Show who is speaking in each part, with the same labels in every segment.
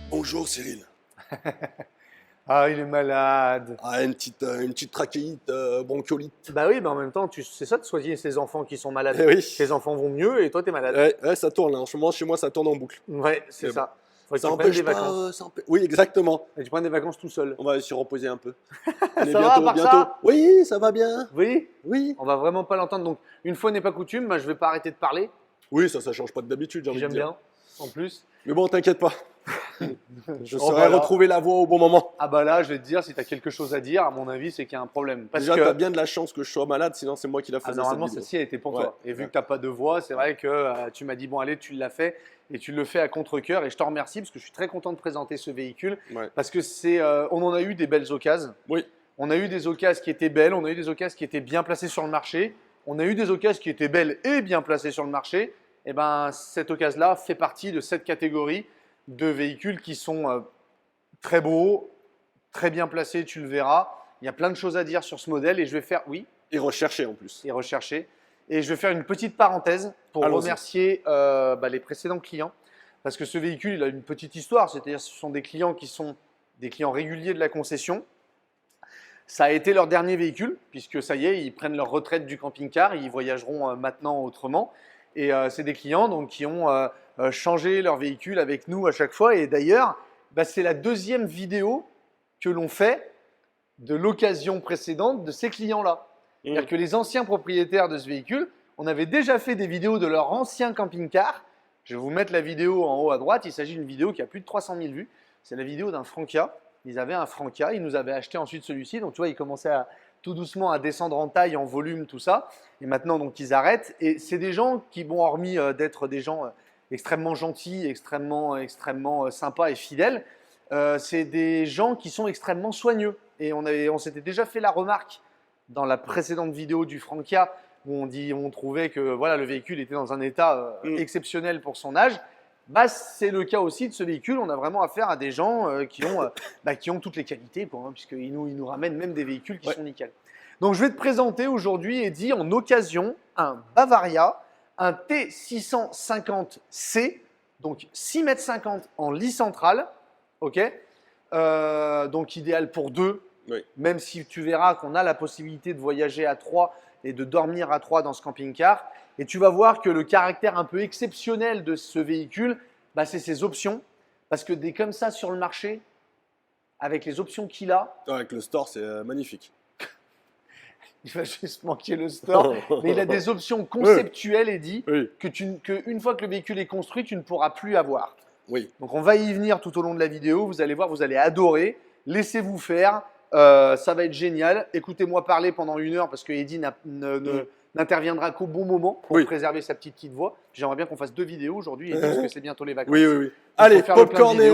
Speaker 1: Bonjour Cyril.
Speaker 2: Ah, il est malade.
Speaker 1: Ah, une petite trachéite, bronchiolite.
Speaker 2: Bah oui, mais en même temps, c'est ça de soigner ces enfants qui sont malades.
Speaker 1: Eh oui.
Speaker 2: Tes enfants vont mieux et toi, t'es malade.
Speaker 1: Ouais, ça tourne là. En ce moment, chez moi, ça tourne en boucle.
Speaker 2: Ouais, c'est
Speaker 1: Mais bon.
Speaker 2: ça. Faut que
Speaker 1: Ça
Speaker 2: tu prennes des
Speaker 1: empêche pas.
Speaker 2: vacances.
Speaker 1: Oui, exactement.
Speaker 2: Et tu prends des vacances tout seul.
Speaker 1: On va se reposer un peu. On est
Speaker 2: Ça va, à part
Speaker 1: bientôt.
Speaker 2: ça?
Speaker 1: Oui, ça va bien.
Speaker 2: Oui,
Speaker 1: Oui.
Speaker 2: on va vraiment pas l'entendre. Donc, une fois n'est pas coutume, bah, je vais pas arrêter de parler.
Speaker 1: Oui, ça change pas d'habitude, j'ai envie de
Speaker 2: J'aime
Speaker 1: dire.
Speaker 2: bien, en plus.
Speaker 1: Mais bon, t'inquiète pas. Je
Speaker 2: Oh,
Speaker 1: saurai
Speaker 2: bah là.
Speaker 1: retrouver la voie au bon moment.
Speaker 2: Ah bah là, je vais te dire, si tu as quelque chose à dire, à mon avis, c'est qu'il y a un problème. Parce
Speaker 1: Déjà,
Speaker 2: que
Speaker 1: t'as bien de la chance que je sois malade, sinon c'est moi qui la faisais
Speaker 2: normalement,
Speaker 1: cette vidéo.
Speaker 2: celle-ci, elle était pour
Speaker 1: Ouais.
Speaker 2: toi. Et vu que tu n'as pas de voix, c'est vrai que tu m'as dit, bon, allez, tu l'as fait. Et tu le fais à contre-cœur. Et je te remercie parce que je suis très content de présenter ce véhicule.
Speaker 1: Ouais.
Speaker 2: Parce que on en a eu des belles occasions.
Speaker 1: Oui.
Speaker 2: On a eu des occasions qui étaient belles. On a eu des occasions qui étaient bien placées sur le marché. On a eu des occasions qui étaient belles et bien placées sur le marché. Et ben, cette occasion-là fait partie de cette catégorie de véhicules qui sont très beaux, très bien placés, tu le verras. Il y a plein de choses à dire sur ce modèle et je vais faire, oui,
Speaker 1: Et rechercher en plus.
Speaker 2: et rechercher. Et je vais faire une petite parenthèse pour
Speaker 1: Allons-y.
Speaker 2: remercier les précédents clients. Parce que ce véhicule, il a une petite histoire. C'est-à-dire ce sont des clients qui sont des clients réguliers de la concession. Ça a été leur dernier véhicule, puisque ça y est, ils prennent leur retraite du camping-car. Ils voyageront maintenant autrement. Et c'est des clients donc, qui ont changé leur véhicule avec nous à chaque fois. Et d'ailleurs, c'est la deuxième vidéo que l'on fait de l'occasion précédente de ces clients-là. C'est-à-dire que les anciens propriétaires de ce véhicule, on avait déjà fait des vidéos de leur ancien camping-car. Je vais vous mettre la vidéo en haut à droite. Il s'agit d'une vidéo qui a plus de 300 000 vues. C'est la vidéo d'un Frankia. Ils avaient un Frankia. Ils nous avaient acheté ensuite celui-ci. Donc, tu vois, ils commençaient tout doucement à descendre en taille, en volume, tout ça. Et maintenant, donc, ils arrêtent. Et c'est des gens qui, bon, hormis d'être des gens extrêmement gentils, extrêmement sympas et fidèles, c'est des gens qui sont extrêmement soigneux. Et on s'était déjà fait la remarque dans la précédente vidéo du Frankia où on trouvait que voilà, le véhicule était dans un état exceptionnel pour son âge. C'est le cas aussi de ce véhicule. On a vraiment affaire à des gens qui ont toutes les qualités, puisqu'ils nous ramènent même des véhicules qui sont nickel. Donc, je vais te présenter aujourd'hui, Eddy, en occasion, un Bavaria, un T650C, donc 6,50 m en lit central, ok, donc idéal pour deux.
Speaker 1: Oui.
Speaker 2: Même si tu verras qu'on a la possibilité de voyager à 3 et de dormir à 3 dans ce camping-car. Et tu vas voir que le caractère un peu exceptionnel de ce véhicule, c'est ses options. Parce que des comme ça sur le marché, avec les options qu'il a,
Speaker 1: Avec le store, c'est magnifique.
Speaker 2: il va juste manquer le store. Mais il a des options conceptuelles, Eddy,
Speaker 1: Oui.
Speaker 2: que une fois que le véhicule est construit, tu ne pourras plus avoir.
Speaker 1: Oui.
Speaker 2: Donc on va y venir tout au long de la vidéo. Vous allez voir, vous allez adorer. Laissez-vous faire. Ça va être génial. Écoutez-moi parler pendant 1 heure parce que Eddy n'interviendra qu'au bon moment pour préserver sa petite voix. J'aimerais bien qu'on fasse 2 vidéos aujourd'hui, Eddy, parce que c'est bientôt les vacances.
Speaker 1: Oui. Allez, popcorn et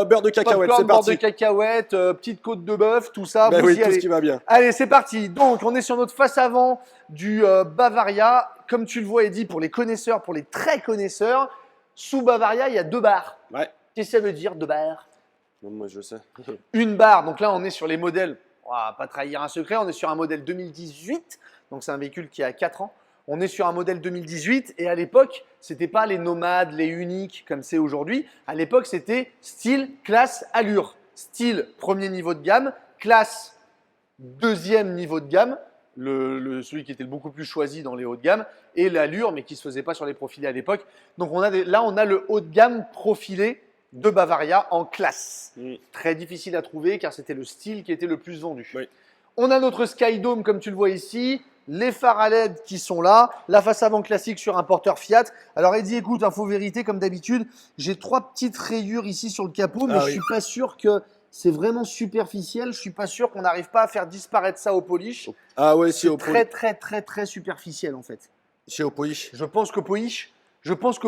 Speaker 1: beurre de cacahuète, c'est
Speaker 2: Popcorn, beurre de
Speaker 1: parti.
Speaker 2: cacahuète, petite côte de bœuf, tout ça.
Speaker 1: Ben
Speaker 2: vous
Speaker 1: oui,
Speaker 2: y
Speaker 1: tout
Speaker 2: allez.
Speaker 1: ce qui va bien.
Speaker 2: Allez, c'est parti. Donc, on est sur notre face avant du Bavaria. Comme tu le vois, Eddy, pour les connaisseurs, pour les très connaisseurs, sous Bavaria, il y a 2 barres.
Speaker 1: Ouais.
Speaker 2: Qu'est-ce que ça veut dire, 2 barres?
Speaker 1: Non, moi, je sais.
Speaker 2: Une barre, donc là on est sur les modèles, on va pas trahir un secret, on est sur un modèle 2018, donc c'est un véhicule qui a 4 ans. On est sur un modèle 2018 et à l'époque, c'était pas les nomades, les uniques comme c'est aujourd'hui. À l'époque, c'était style, classe, allure. Style, premier niveau de gamme, classe, deuxième niveau de gamme, celui qui était beaucoup plus choisi dans les hauts de gamme, et l'allure, mais qui ne se faisait pas sur les profilés à l'époque. Donc là, on a le haut de gamme profilé de Bavaria en classe. Très difficile à trouver car c'était le style qui était le plus vendu.
Speaker 1: Oui.
Speaker 2: On a notre Skydome comme tu le vois ici, les phares à LED qui sont là, la face avant classique sur un porteur Fiat. Alors Eddy, écoute, info vérité comme d'habitude, j'ai 3 petites rayures ici sur le capot, mais je suis pas sûr que c'est vraiment superficiel. Je suis pas sûr qu'on n'arrive pas à faire disparaître ça au polish.
Speaker 1: Ah ouais, si
Speaker 2: C'est
Speaker 1: au
Speaker 2: très superficiel en fait.
Speaker 1: Si au polish.
Speaker 2: Je pense que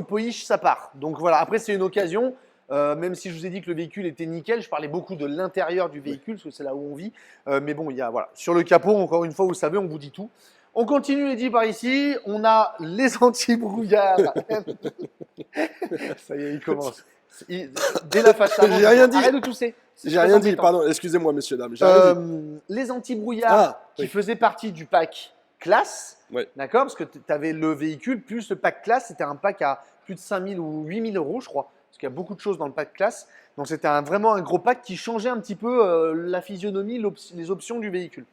Speaker 2: polish, ça part. Donc voilà, après c'est une occasion. Même si je vous ai dit que le véhicule était nickel, je parlais beaucoup de l'intérieur du véhicule, parce que c'est là où on vit. Mais bon, voilà. Sur le capot, encore une fois, vous savez, on vous dit tout. On continue, Eddy, par ici. On a les anti-brouillards. Ça y est, il commence. Dès la face avant,
Speaker 1: J'ai rien dit.
Speaker 2: Arrête de tousser.
Speaker 1: J'ai rien dit, pardon. Excusez-moi, messieurs, dames. J'ai rien dit.
Speaker 2: Les anti-brouillards qui faisaient partie du pack classe,
Speaker 1: Ouais.
Speaker 2: d'accord, parce que tu avais le véhicule plus le pack classe, c'était un pack à plus de 5 000 ou 8 000 euros, je crois. Parce qu'il y a beaucoup de choses dans le pack classe. Donc c'était vraiment un gros pack qui changeait un petit peu la physionomie, les options du véhicule.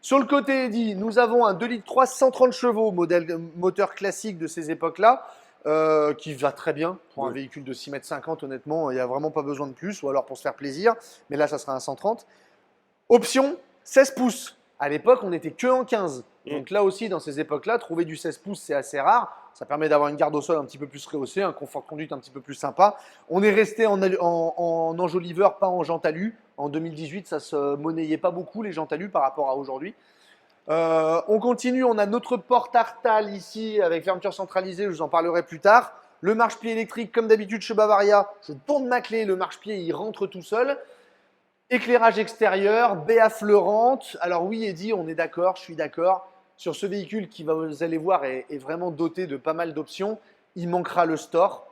Speaker 2: Sur le côté Eddy, nous avons un 2,3 litres 130 chevaux, moteur classique de ces époques-là, qui va très bien pour un véhicule de 6,50 m. Honnêtement, il n'y a vraiment pas besoin de plus, ou alors pour se faire plaisir. Mais là, ça sera un 130. Option 16 pouces. À l'époque, on n'était que en 15. Donc là aussi, dans ces époques-là, trouver du 16 pouces, c'est assez rare. Ça permet d'avoir une garde au sol un petit peu plus rehaussée, un confort de conduite un petit peu plus sympa. On est resté en enjoliveur, pas en jantalu. En 2018, ça se monnayait pas beaucoup les jantalus par rapport à aujourd'hui. On continue, on a notre porte-artal ici avec fermeture centralisée, je vous en parlerai plus tard. Le marche-pied électrique, comme d'habitude chez Bavaria, je tourne ma clé, le marche-pied il rentre tout seul. Éclairage extérieur, baie affleurante. Alors oui, Eddy, on est d'accord, je suis d'accord. Sur ce véhicule qui, vous allez voir, est vraiment doté de pas mal d'options, il manquera le store.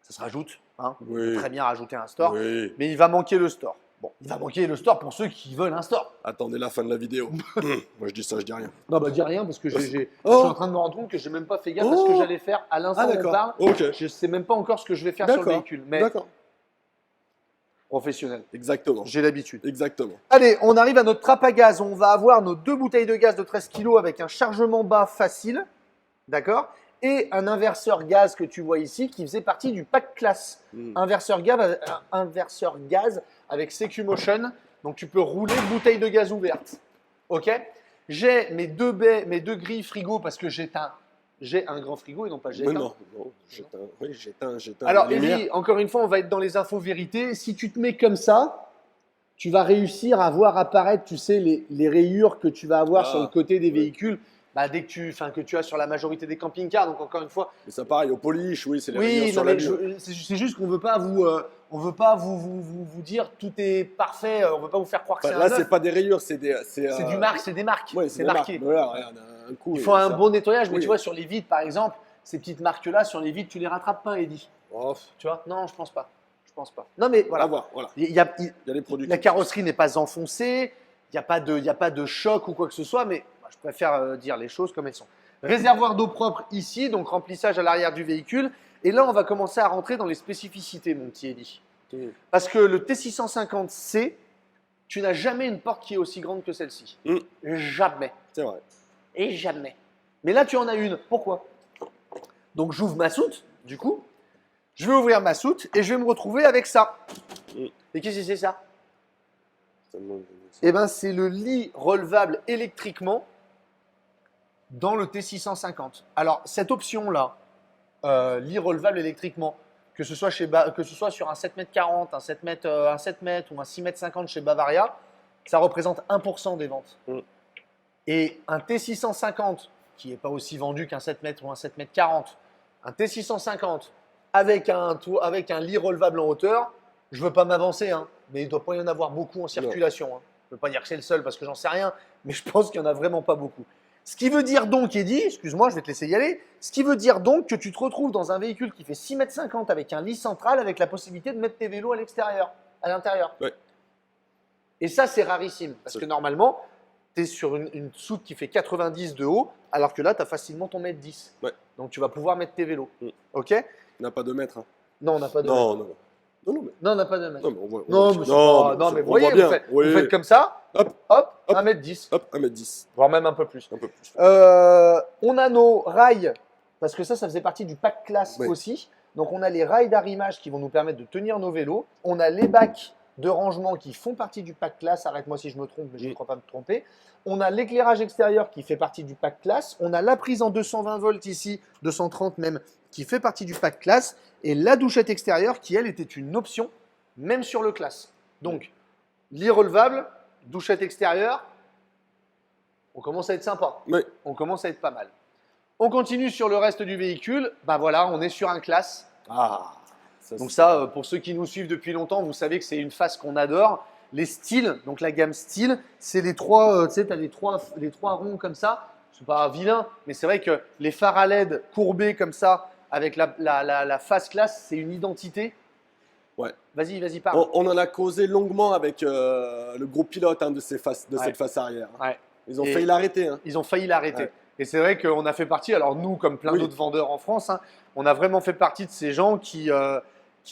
Speaker 2: Ça se rajoute, hein. On peut très bien rajouter un store, mais il va manquer le store. Bon, il va manquer le store pour ceux qui veulent un store.
Speaker 1: Attendez la fin de la vidéo. Moi je dis ça, je dis rien.
Speaker 2: Non, bah dis rien parce que je suis en train de me rendre compte que j'ai même pas fait gaffe à ce que j'allais faire à l'instant où on parle. Je sais même pas encore ce que je vais faire sur le véhicule. Mais professionnel.
Speaker 1: Exactement.
Speaker 2: J'ai l'habitude.
Speaker 1: Exactement.
Speaker 2: Allez, on arrive à notre trappe à gaz. On va avoir nos 2 bouteilles de gaz de 13 kg avec un chargement bas facile. D'accord ? Et un inverseur gaz que tu vois ici qui faisait partie du pack classe. Inverseur gaz avec CQ-Motion. Donc tu peux rouler bouteille de gaz ouverte. Ok ? J'ai mes deux grilles frigo parce que j'ai un grand frigo et non pas j'ai un.
Speaker 1: Non, j'éteins.
Speaker 2: Alors Eddy, encore une fois, on va être dans les infos vérités. Si tu te mets comme ça, tu vas réussir à voir apparaître, tu sais, les rayures que tu vas avoir sur le côté des véhicules. Bah, que tu as sur la majorité des camping-cars. Donc encore une fois.
Speaker 1: Mais ça pareil, au polish, oui, c'est les
Speaker 2: rayures
Speaker 1: sur la
Speaker 2: c'est juste qu'on veut pas vous dire tout est parfait. On veut pas vous faire croire que c'est un
Speaker 1: là,
Speaker 2: neuf.
Speaker 1: C'est pas des rayures, c'est des
Speaker 2: marques.
Speaker 1: Ouais,
Speaker 2: c'est marqué.
Speaker 1: Voilà, regarde, un coup.
Speaker 2: Il faut un bon nettoyage, mais tu vois sur les vitres par exemple, ces petites marques-là sur les vitres, tu les rattrapes pas, Eddy. Tu vois ? Non, je pense pas. Non mais voilà. Il y a
Speaker 1: les produits.
Speaker 2: La carrosserie n'est pas enfoncée. Il n'y a pas de choc ou quoi que ce soit, mais je préfère dire les choses comme elles sont. Réservoir d'eau propre ici, donc remplissage à l'arrière du véhicule. Et là, on va commencer à rentrer dans les spécificités, mon petit Eddy. Parce que le T650C, tu n'as jamais une porte qui est aussi grande que celle-ci. Jamais.
Speaker 1: C'est vrai.
Speaker 2: Et jamais. Mais là, tu en as une. Pourquoi ? Donc, j'ouvre ma soute, du coup. Je vais ouvrir ma soute et je vais me retrouver avec ça. Et qu'est-ce que c'est ça ? Eh bien, c'est le lit relevable électriquement dans le T650. Alors, cette option-là, lit relevable électriquement, que ce soit sur un 7,40 m, un 7 m ou un 6,50 m chez Bavaria, ça représente 1% des ventes. Et un T650, qui n'est pas aussi vendu qu'un 7 m ou un 7,40 m, un T650 avec un lit relevable en hauteur, je ne veux pas m'avancer, hein, mais il ne doit pas y en avoir beaucoup en circulation. Hein. Je ne veux pas dire que c'est le seul parce que j'en sais rien, mais je pense qu'il n'y en a vraiment pas beaucoup. Ce qui veut dire donc, Eddy, excuse-moi, je vais te laisser y aller, ce qui veut dire donc que tu te retrouves dans un véhicule qui fait 6,50 m avec un lit central avec la possibilité de mettre tes vélos à l'intérieur.
Speaker 1: Ouais.
Speaker 2: Et ça, c'est rarissime parce que normalement, tu es sur une soute qui fait 90 de haut, alors que là, tu as facilement ton mètre 10.
Speaker 1: Ouais.
Speaker 2: Donc, tu vas pouvoir mettre tes vélos. Ok ?
Speaker 1: On n'a pas de mètre. Hein.
Speaker 2: Non, on n'a pas de mètre. Non, on n'a pas de mètre. Non, mais vous voyez, vous faites comme ça, hop, 1,10 m.
Speaker 1: Hop, 1,10 m.
Speaker 2: Voire même un peu plus. On a nos rails, parce que ça faisait partie du pack classe aussi. Donc, on a les rails d'arrimage qui vont nous permettre de tenir nos vélos. On a les bacs de rangement qui font partie du pack classe. Arrête-moi si je me trompe, mais je ne crois pas me tromper. On a l'éclairage extérieur qui fait partie du pack classe. On a la prise en 220 volts ici, 230 même, qui fait partie du pack classe. Et la douchette extérieure qui, elle, était une option, même sur le classe. Donc, lit relevable, douchette extérieure, on commence à être sympa.
Speaker 1: Oui.
Speaker 2: On commence à être pas mal. On continue sur le reste du véhicule. Ben voilà, on est sur un classe. Donc ça, pour ceux qui nous suivent depuis longtemps, vous savez que c'est une face qu'on adore. Les styles, donc la gamme style, c'est les trois, tu sais, tu as les trois ronds comme ça. C'est pas vilain, mais c'est vrai que les phares à LED courbés comme ça, avec la face classe, c'est une identité.
Speaker 1: Ouais.
Speaker 2: Vas-y, parle.
Speaker 1: On en a causé longuement avec le groupe pilote de cette face arrière.
Speaker 2: Ouais.
Speaker 1: Ils ont failli l'arrêter. Hein.
Speaker 2: Ils ont failli l'arrêter.
Speaker 1: Ouais.
Speaker 2: Et c'est vrai qu'on a fait partie, alors nous, comme plein d'autres vendeurs en France, hein, on a vraiment fait partie de ces gens qui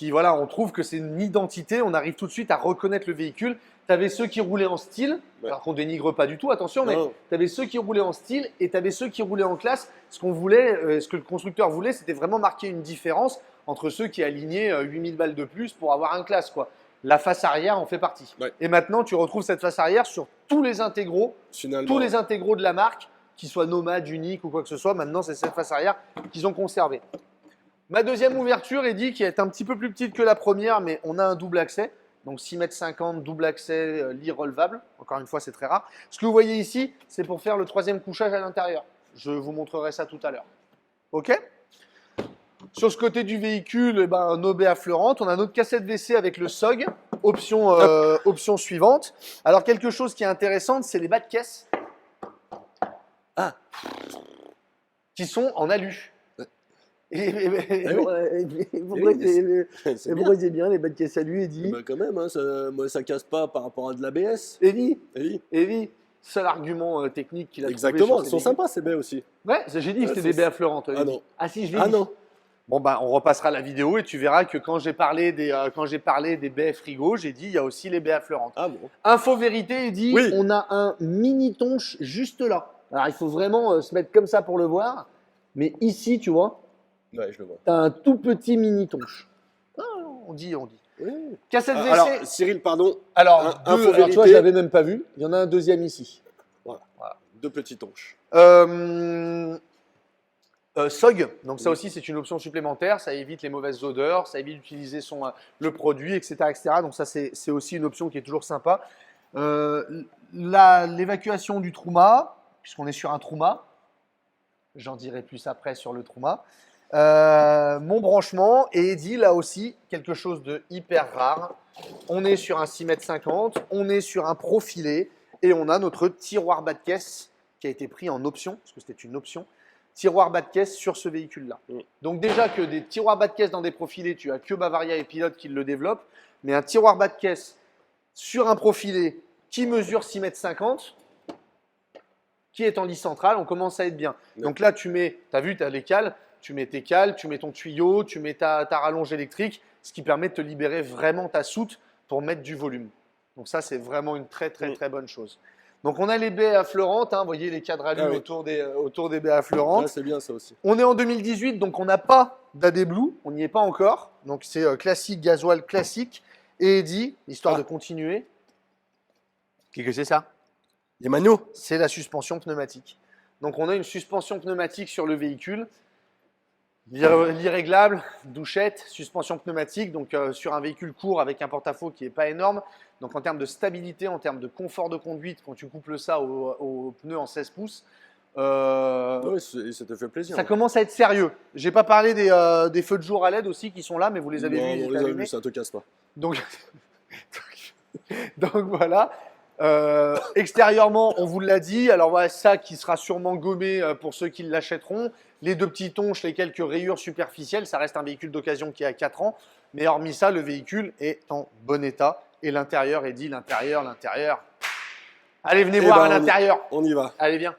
Speaker 2: voilà, on trouve que c'est une identité, on arrive tout de suite à reconnaître le véhicule. Tu avais ceux qui roulaient en style, alors qu'on dénigre pas du tout, attention, mais tu avais ceux qui roulaient en style et tu avais ceux qui roulaient en classe. Ce qu'on voulait, ce que le constructeur voulait, c'était vraiment marquer une différence entre ceux qui alignaient 8000 balles de plus pour avoir un classe, quoi. La face arrière en fait partie.
Speaker 1: Ouais.
Speaker 2: Et maintenant, tu retrouves cette face arrière sur tous les intégraux, tous les intégraux de la marque, qu'ils soient nomades, uniques ou quoi que ce soit. Maintenant, c'est cette face arrière qu'ils ont conservée. Ma deuxième ouverture est dit qui est un petit peu plus petite que la première, mais on a un double accès. Donc 6,50 m, double accès, lit relevable. Encore une fois, c'est très rare. Ce que vous voyez ici, c'est pour faire le troisième couchage à l'intérieur. Je vous montrerai ça tout à l'heure. OK ? Sur ce côté du véhicule, nos baies affleurantes. On a notre cassette WC avec le SOG, option suivante. Alors, quelque chose qui est intéressant, c'est les bas de caisse qui sont en alu.
Speaker 3: Pourquoi c'est bien les bas de caisse à lui, Eddy?
Speaker 1: Bah quand même, hein, ça casse pas par rapport à de l'ABS.
Speaker 2: Eddy, seul argument technique qu'il a trouvé.
Speaker 1: Exactement, ils sont sympas ces baies aussi.
Speaker 2: Ouais, j'ai dit que c'était des baies affleurantes.
Speaker 1: Ah non.
Speaker 2: Ah si, je l'ai dit.
Speaker 1: non.
Speaker 2: Bon, on repassera la vidéo et tu verras que quand j'ai parlé des baies frigo, j'ai dit il y a aussi les baies affleurantes.
Speaker 1: Ah bon.
Speaker 2: Info vérité, Eddy, on a un mini tonche juste là. Alors il faut vraiment se mettre comme ça pour le voir. Mais ici, tu vois,
Speaker 1: ouais, je le vois.
Speaker 2: tu as un tout petit mini tonche. Ah, on dit.
Speaker 1: Oui.
Speaker 2: Cassette WC.
Speaker 1: Alors, Cyril, pardon.
Speaker 2: Alors,
Speaker 1: info
Speaker 2: tu
Speaker 1: vérité.
Speaker 2: vois, je l'avais même pas vu. Il y en a un deuxième ici.
Speaker 1: Voilà. Deux petits tonches.
Speaker 2: SOG, donc ça aussi c'est une option supplémentaire, ça évite les mauvaises odeurs, ça évite d'utiliser le produit, etc., etc. Donc ça c'est aussi une option qui est toujours sympa. L'évacuation du Trouma, puisqu'on est sur un Trouma, j'en dirai plus après sur le Trouma. Mon branchement, et Eddy là aussi, quelque chose de hyper rare. On est sur un 6,50 m, on est sur un profilé et on a notre tiroir bas de caisse qui a été pris en option, parce que c'était une option. Tiroir bas de caisse sur ce véhicule-là. Donc déjà que des tiroirs bas de caisse dans des profilés, tu as que Bavaria et Pilote qui le développent, mais un tiroir bas de caisse sur un profilé qui mesure 6,50 m, qui est en lisse centrale, on commence à être bien. Donc là, tu as vu, tu as les cales, tu mets tes cales, tu mets ton tuyau, tu mets ta rallonge électrique, ce qui permet de te libérer vraiment ta soute pour mettre du volume. Donc ça, c'est vraiment une très bonne chose. Donc on a les baies affleurantes, vous voyez les cadres alu autour des baies affleurantes.
Speaker 1: C'est bien ça aussi.
Speaker 2: On est en 2018, donc on n'a pas d'AD Blue, on n'y est pas encore. Donc c'est classique, gasoil classique. Et Eddy, histoire de continuer. Qu'est-ce que c'est ça?
Speaker 1: Les manuaux.
Speaker 2: C'est la suspension pneumatique. Donc on a une suspension pneumatique sur le véhicule. L'irréglable, douchette, suspension pneumatique, donc sur un véhicule court avec un porte-à-faux qui n'est pas énorme. Donc en termes de stabilité, en termes de confort de conduite, quand tu couples ça au pneu en 16 pouces,
Speaker 1: Oui, ça te fait plaisir.
Speaker 2: ça commence à être sérieux. J'ai pas parlé des feux de jour à LED aussi qui sont là, mais vous les avez vus.
Speaker 1: On les a vus, ça te casse pas.
Speaker 2: Donc voilà. Extérieurement, on vous l'a dit. Alors voilà, ça qui sera sûrement gommé pour ceux qui l'achèteront. Les deux petits tonches, les quelques rayures superficielles, ça reste un véhicule d'occasion qui a 4 ans. Mais hormis ça, le véhicule est en bon état. Et l'intérieur est dit, l'intérieur. Allez, venez voir à l'intérieur.
Speaker 1: On y va.
Speaker 2: Allez, viens.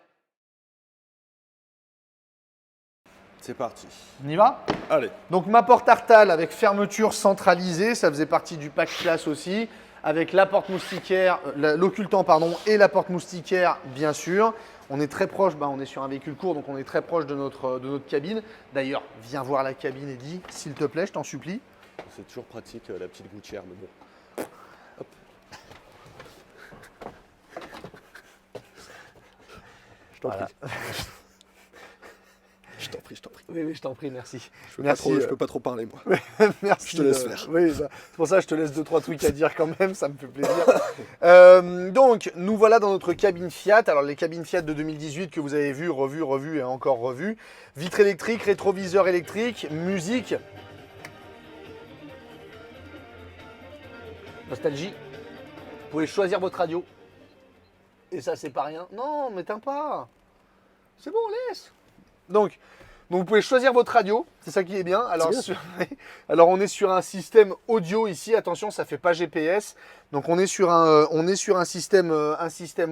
Speaker 1: C'est parti.
Speaker 2: On y va?
Speaker 1: Allez.
Speaker 2: Donc ma porte Artal avec fermeture centralisée, ça faisait partie du pack classe aussi. Avec la porte moustiquaire, l'occultant pardon, et la porte moustiquaire bien sûr. On est très proche, on est sur un véhicule court, donc on est très proche de notre cabine. D'ailleurs, viens voir la cabine, Eddy, s'il te plaît, je t'en supplie.
Speaker 1: C'est toujours pratique, la petite gouttière, mais bon. Hop. Je t'en prie. Je t'en prie.
Speaker 2: Oui, je t'en prie, merci.
Speaker 1: Je peux pas trop parler, moi.
Speaker 2: Merci.
Speaker 1: Je te laisse faire.
Speaker 2: Oui, c'est pour ça que je te laisse 2-3 trucs à dire quand même, ça me fait plaisir. Donc, nous voilà dans notre cabine Fiat. Alors, les cabines Fiat de 2018 que vous avez vues, revues et encore revues. Vitre électrique, rétroviseur électrique, musique. Nostalgie. Vous pouvez choisir votre radio. Et ça, c'est pas rien. Non, m'éteins pas. C'est bon, laisse. Donc, vous pouvez choisir votre radio. C'est ça qui est bien. Alors,
Speaker 1: C'est
Speaker 2: alors, on est sur un système audio ici. Attention, ça fait pas GPS. Donc on est sur un système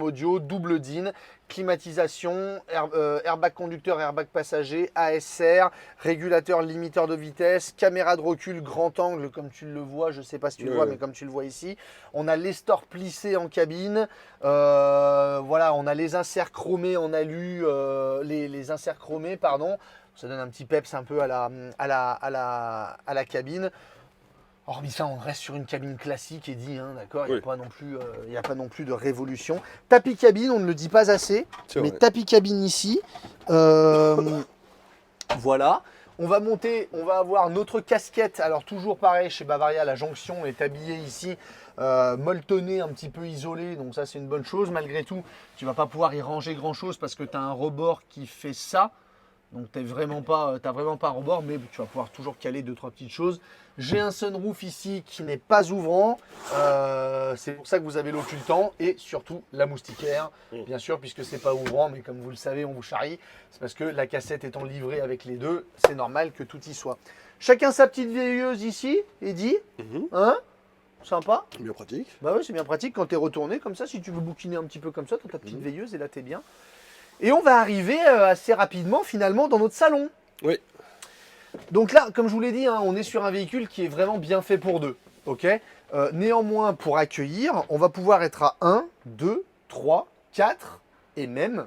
Speaker 2: audio, double DIN, climatisation, airbag conducteur, airbag passager, ASR, régulateur limiteur de vitesse, caméra de recul grand angle comme tu le vois, je sais pas si tu le vois, mais comme tu le vois ici. On a les stores plissés en cabine, voilà, on a les inserts chromés en alu, les inserts chromés, pardon. Ça donne un petit peps un peu à la cabine. Hormis ça, on reste sur une cabine classique, Eddy, hein, d'accord. Il n'y a pas non plus de révolution. Tapis cabine, on ne le dit pas assez, mais tapis cabine ici. Voilà. On va monter, on va avoir notre casquette. Alors toujours pareil, chez Bavaria, la jonction est habillée ici, molletonnée, un petit peu isolée. Donc ça, c'est une bonne chose. Malgré tout, tu ne vas pas pouvoir y ranger grand-chose parce que tu as un rebord qui fait ça. Donc tu n'as vraiment pas un rebord, mais tu vas pouvoir toujours caler 2-3 petites choses. J'ai un sunroof ici qui n'est pas ouvrant, c'est pour ça que vous avez l'occultant et surtout la moustiquaire, bien sûr, puisque c'est pas ouvrant, mais comme vous le savez, on vous charrie. C'est parce que la cassette étant livrée avec les deux, c'est normal que tout y soit. Chacun sa petite veilleuse ici, Eddy, hein? Sympa.
Speaker 1: Bien pratique.
Speaker 2: Bah oui, c'est bien pratique quand tu es retourné comme ça, si tu veux bouquiner un petit peu comme ça, tu as ta petite veilleuse et là tu es bien. Et on va arriver assez rapidement finalement dans notre salon.
Speaker 1: Oui.
Speaker 2: Donc là, comme je vous l'ai dit, hein, on est sur un véhicule qui est vraiment bien fait pour deux. Okay, néanmoins, pour accueillir, on va pouvoir être à 1, 2, 3, 4 et même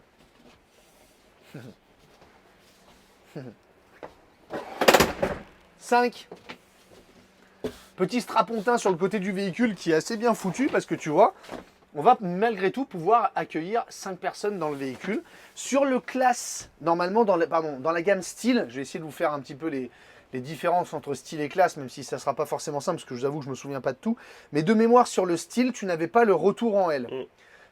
Speaker 2: 5. Petit strapontin sur le côté du véhicule qui est assez bien foutu parce que tu vois, on va malgré tout pouvoir accueillir 5 personnes dans le véhicule. Sur le classe, normalement dans la gamme style, je vais essayer de vous faire un petit peu les différences entre style et classe, même si ça ne sera pas forcément simple, parce que je vous avoue que je ne me souviens pas de tout. Mais de mémoire, sur le style, tu n'avais pas le retour en L.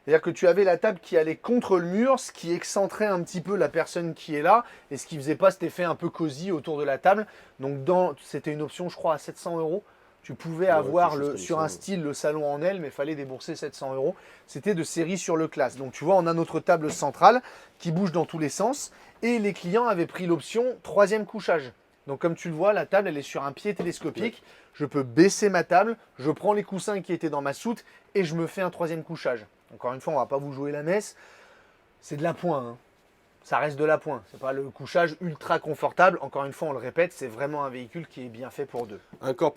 Speaker 2: C'est-à-dire que tu avais la table qui allait contre le mur, ce qui excentrait un petit peu la personne qui est là, et ce qui ne faisait pas cet effet un peu cosy autour de la table. Donc c'était une option, je crois, à 700 €. Tu pouvais avoir sur un style le salon en L, mais il fallait débourser 700 €. C'était de série sur le classe. Donc tu vois, on a notre table centrale qui bouge dans tous les sens. Et les clients avaient pris l'option 3e couchage. Donc comme tu le vois, la table, elle est sur un pied télescopique. Je peux baisser ma table, je prends les coussins qui étaient dans ma soute et je me fais un 3e couchage. Encore une fois, on ne va pas vous jouer la messe. C'est de l'appoint, hein. Ça reste de l'appoint. Ce n'est pas le couchage ultra confortable. Encore une fois, on le répète, c'est vraiment un véhicule qui est bien fait pour deux.
Speaker 1: Encore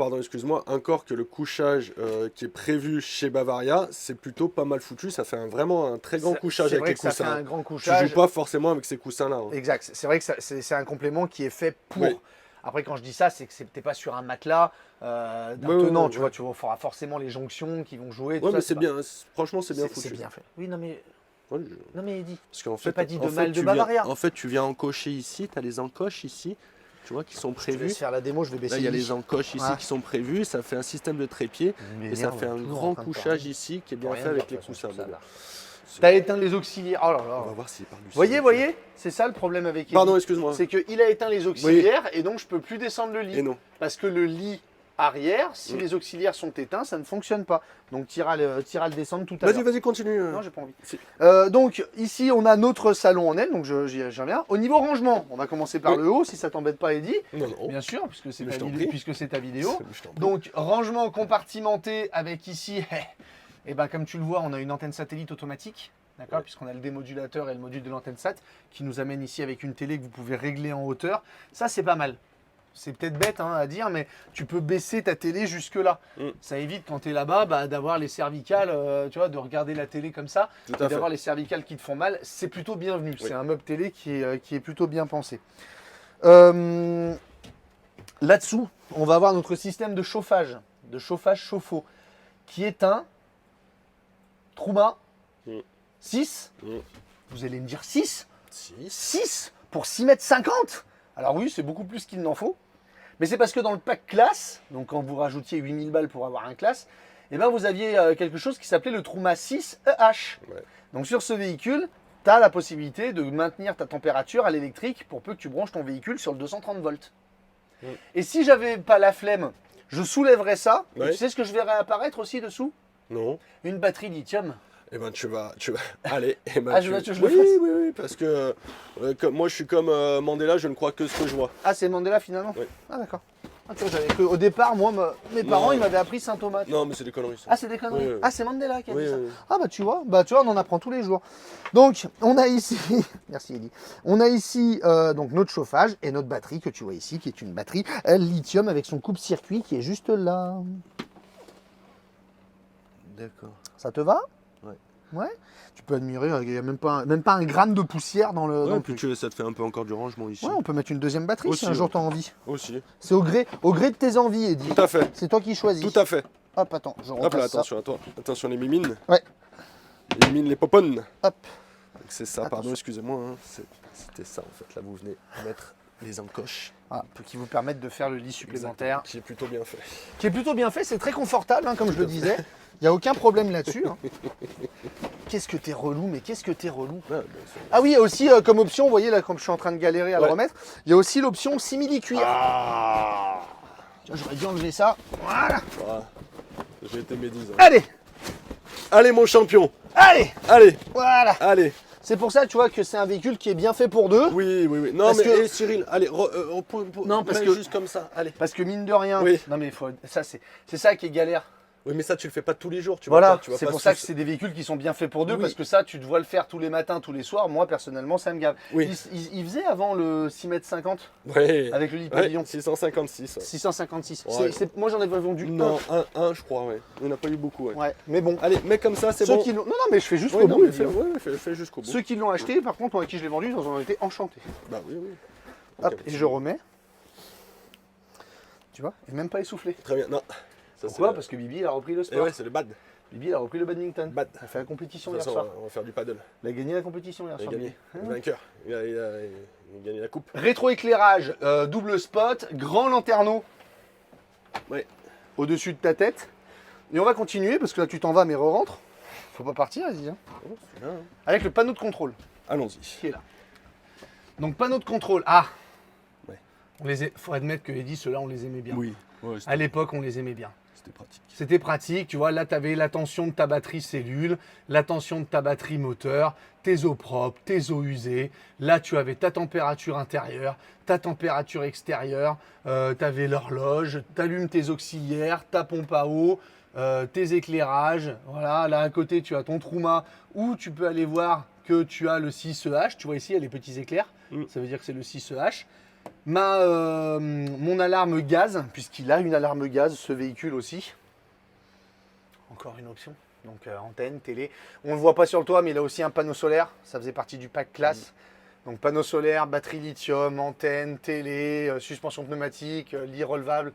Speaker 1: que le couchage qui est prévu chez Bavaria, c'est plutôt pas mal foutu. Ça fait vraiment un très grand couchage avec les coussins.
Speaker 2: Ça fait un grand couchage.
Speaker 1: Tu joues pas forcément avec ces coussins-là. Hein.
Speaker 2: Exact. C'est vrai que c'est un complément qui est fait pour. Oui. Après, quand je dis ça, c'est que t'es pas sur un matelas d'un tenant. Tu vois, tu auras forcément les jonctions qui vont jouer.
Speaker 1: Ouais, mais c'est bien. Franchement, c'est bien foutu.
Speaker 2: C'est bien fait. Oui, non mais. Non mais Eddy,
Speaker 1: parce qu'en
Speaker 2: fait, pas dit de mal de Bavaria.
Speaker 1: En fait, tu viens encocher ici, tu as les encoches ici, tu vois, qui sont prévus.
Speaker 2: Je vais faire la démo, je vais baisser.
Speaker 1: Là, il y a les encoches ici qui sont prévues, ça fait un système de trépied et ça fait un grand couchage ici qui est bien fait avec les coussins.
Speaker 2: Tu as éteint les auxiliaires. Oh là là.
Speaker 1: On va voir s'il parle du
Speaker 2: Voyez, c'est ça le problème avec Eddy.
Speaker 1: Pardon, excuse-moi.
Speaker 2: C'est qu'il a éteint les auxiliaires et donc je peux plus descendre le lit.
Speaker 1: Et non.
Speaker 2: Parce que le lit arrière, si les auxiliaires sont éteints, ça ne fonctionne pas. Donc tu iras le descendre tout à l'heure.
Speaker 1: Vas-y, continue.
Speaker 2: Non, j'ai pas envie. Donc ici, on a notre salon en L, donc j'y reviens. Au niveau rangement, on va commencer par le haut, si ça t'embête pas, Eddy.
Speaker 1: Non.
Speaker 2: Bien sûr, puisque c'est ta vidéo. Donc rangement compartimenté avec ici, et ben, comme tu le vois, on a une antenne satellite automatique. D'accord, puisqu'on a le démodulateur et le module de l'antenne SAT qui nous amène ici avec une télé que vous pouvez régler en hauteur. Ça, c'est pas mal. C'est peut-être bête à dire, mais tu peux baisser ta télé jusque là. Ça évite quand tu es là-bas d'avoir les cervicales, tu vois, de regarder la télé comme ça, d'avoir les cervicales qui te font mal. C'est plutôt bienvenu. Oui. C'est un meuble télé qui est plutôt bien pensé. Là-dessous, on va avoir notre système de chauffage chauffe-eau, qui est un Truma 6. Vous allez me dire 6 pour 6,50 m. Alors oui, c'est beaucoup plus qu'il n'en faut. Mais c'est parce que dans le pack classe, donc quand vous rajoutiez 8000 balles pour avoir un classe, eh ben vous aviez quelque chose qui s'appelait le Truma 6 EH. Ouais. Donc sur ce véhicule, tu as la possibilité de maintenir ta température à l'électrique pour peu que tu branches ton véhicule sur le 230 volts. Et si j'avais pas la flemme, je soulèverais ça. Et tu sais ce que je verrais apparaître aussi dessous?
Speaker 1: Non.
Speaker 2: Une batterie lithium.
Speaker 1: Eh ben tu vas, allez. Eh ben,
Speaker 2: Ah, je veux que je le
Speaker 1: oui,
Speaker 2: fasse.
Speaker 1: oui, oui, parce que moi je suis comme Mandela, je ne crois que ce que je vois.
Speaker 2: Ah, c'est Mandela finalement.
Speaker 1: Oui.
Speaker 2: Ah d'accord. Ah, tu vois, au départ, moi, mes parents,
Speaker 1: Non.
Speaker 2: ils m'avaient appris Saint Thomas.
Speaker 1: Non, mais c'est des conneries. Ça.
Speaker 2: Ah, c'est des conneries.
Speaker 1: Oui, oui.
Speaker 2: Ah, c'est Mandela qui a
Speaker 1: Oui,
Speaker 2: dit ça.
Speaker 1: oui.
Speaker 2: Ah, bah tu vois, on en apprend tous les jours. Donc, on a ici, merci Eddie, on a ici donc notre chauffage et notre batterie que tu vois ici, qui est une batterie lithium avec son coupe-circuit qui est juste là.
Speaker 1: D'accord.
Speaker 2: Ça te va?
Speaker 1: Ouais.
Speaker 2: Ouais. Tu peux admirer, il n'y a même pas un gramme de poussière dans le.
Speaker 1: Ouais,
Speaker 2: dans le
Speaker 1: puis
Speaker 2: truc.
Speaker 1: ça te fait un peu encore du rangement ici.
Speaker 2: Ouais, on peut mettre une deuxième batterie
Speaker 1: Aussi,
Speaker 2: si un jour
Speaker 1: ouais.
Speaker 2: tu as envie.
Speaker 1: Aussi.
Speaker 2: C'est au gré de tes envies, Eddie.
Speaker 1: Tout à fait.
Speaker 2: C'est toi qui choisis.
Speaker 1: Tout à fait.
Speaker 2: Hop, attends, je
Speaker 1: Hop là,
Speaker 2: repasse ça.
Speaker 1: attention à toi. Attention les mimines.
Speaker 2: Ouais.
Speaker 1: Les mimines, les poponnes.
Speaker 2: Hop.
Speaker 1: Donc c'est ça,
Speaker 2: Attention.
Speaker 1: pardon, excusez-moi. Hein. C'était ça en fait. Là, vous venez mettre les encoches.
Speaker 2: Voilà, qui vous permettent de faire le lit supplémentaire.
Speaker 1: Qui est plutôt bien fait.
Speaker 2: Qui est plutôt bien fait, c'est très confortable, hein, comme je le disais. Il n'y a aucun problème là-dessus. Hein. Qu'est-ce que t'es relou, mais qu'est-ce que t'es relou.
Speaker 1: Ouais, bien sûr.
Speaker 2: Ah oui, il y a aussi comme option, vous voyez là, comme je suis en train de galérer à le
Speaker 1: Ouais.
Speaker 2: remettre, il y a aussi l'option simili-cuir.
Speaker 1: Ah,
Speaker 2: Tiens, j'aurais dû enlever ça. Voilà.
Speaker 1: voilà. J'ai été médisant.
Speaker 2: Allez,
Speaker 1: Allez mon champion.
Speaker 2: allez,
Speaker 1: Allez.
Speaker 2: voilà.
Speaker 1: Allez.
Speaker 2: C'est pour ça, tu vois, que c'est un véhicule qui est bien fait pour deux.
Speaker 1: Oui, oui, oui. Non,
Speaker 2: Parce
Speaker 1: mais
Speaker 2: que-
Speaker 1: Cyril, allez,
Speaker 2: Non, parce
Speaker 1: mets
Speaker 2: que-
Speaker 1: juste comme ça. Allez.
Speaker 2: Parce que mine de rien,
Speaker 1: Oui.
Speaker 2: non mais c'est ça qui est galère.
Speaker 1: Oui, mais ça, tu le fais pas tous les jours. Tu
Speaker 2: Voilà,
Speaker 1: vas pas, tu vas
Speaker 2: c'est
Speaker 1: pas
Speaker 2: pour ça que
Speaker 1: sous-
Speaker 2: c'est des véhicules qui sont bien faits pour deux,
Speaker 1: Oui.
Speaker 2: parce que ça, tu dois le faire tous les matins, tous les soirs. Moi, personnellement, ça me gave.
Speaker 1: Oui.
Speaker 2: Il faisait avant le 6,50 m
Speaker 1: Ouais.
Speaker 2: avec le lit
Speaker 1: Ouais,
Speaker 2: pavillon.
Speaker 1: 656. Ouais.
Speaker 2: 656.
Speaker 1: Ouais.
Speaker 2: Moi, j'en avais vendu
Speaker 1: Non, un, je crois, ouais. On n'a pas eu beaucoup, ouais.
Speaker 2: Ouais, mais bon.
Speaker 1: Allez, mets comme ça, c'est
Speaker 2: Ceux
Speaker 1: bon.
Speaker 2: qui l'ont- non, mais je fais jusqu'au
Speaker 1: Ouais, non,
Speaker 2: bout.
Speaker 1: mais
Speaker 2: les
Speaker 1: fais,
Speaker 2: gars.
Speaker 1: ouais, fais jusqu'au bout.
Speaker 2: Ceux qui l'ont acheté, par contre, à qui je l'ai vendu, ils en ont été enchantés.
Speaker 1: Bah oui, oui.
Speaker 2: Hop,
Speaker 1: Ok,
Speaker 2: et je remets. Tu vois, et même pas essoufflé.
Speaker 1: Très bien, non. Ça,
Speaker 2: Pourquoi
Speaker 1: c'est-
Speaker 2: Parce que Bibi, il a repris le
Speaker 1: Eh
Speaker 2: sport.
Speaker 1: ouais, c'est le bad.
Speaker 2: Bibi, il a repris le badminton.
Speaker 1: Bad.
Speaker 2: Il a fait la compétition
Speaker 1: De toute
Speaker 2: hier
Speaker 1: façon,
Speaker 2: soir.
Speaker 1: on va faire du paddle.
Speaker 2: Il a gagné la compétition hier
Speaker 1: Il a
Speaker 2: soir.
Speaker 1: gagné.
Speaker 2: Bibi.
Speaker 1: Le vainqueur. Il a gagné la coupe.
Speaker 2: Rétroéclairage, double spot, grand lanterneau
Speaker 1: Ouais.
Speaker 2: au-dessus de ta tête. Et on va continuer parce que là tu t'en vas mais re-rentre. Faut pas partir, vas-y. Hein.
Speaker 1: Oh, c'est bien, hein.
Speaker 2: Avec le panneau de contrôle
Speaker 1: Allons-y.
Speaker 2: qui est là. Donc panneau de contrôle. Ah
Speaker 1: Ouais.
Speaker 2: Faut admettre que Eddy, ceux-là on les aimait bien.
Speaker 1: Oui. Ouais,
Speaker 2: À l'époque on les aimait bien.
Speaker 1: c'était pratique.
Speaker 2: C'était pratique, tu vois, là tu avais la tension de ta batterie cellule, la tension de ta batterie moteur, tes eaux propres, tes eaux usées. Là tu avais ta température intérieure, ta température extérieure, tu avais l'horloge, tu allumes tes auxiliaires, ta pompe à eau, tes éclairages. Voilà, là à côté tu as ton Truma où tu peux aller voir que tu as le 6H. Tu vois ici il y a les petits éclairs, ça veut dire que c'est le 6H. Mon alarme gaz, puisqu'il a une alarme gaz, ce véhicule aussi. Encore une option. Donc antenne, télé. On ne le voit pas sur le toit, mais il a aussi un panneau solaire. Ça faisait partie du pack classe. Donc panneau solaire, batterie lithium, antenne, télé, suspension pneumatique, lit relevable.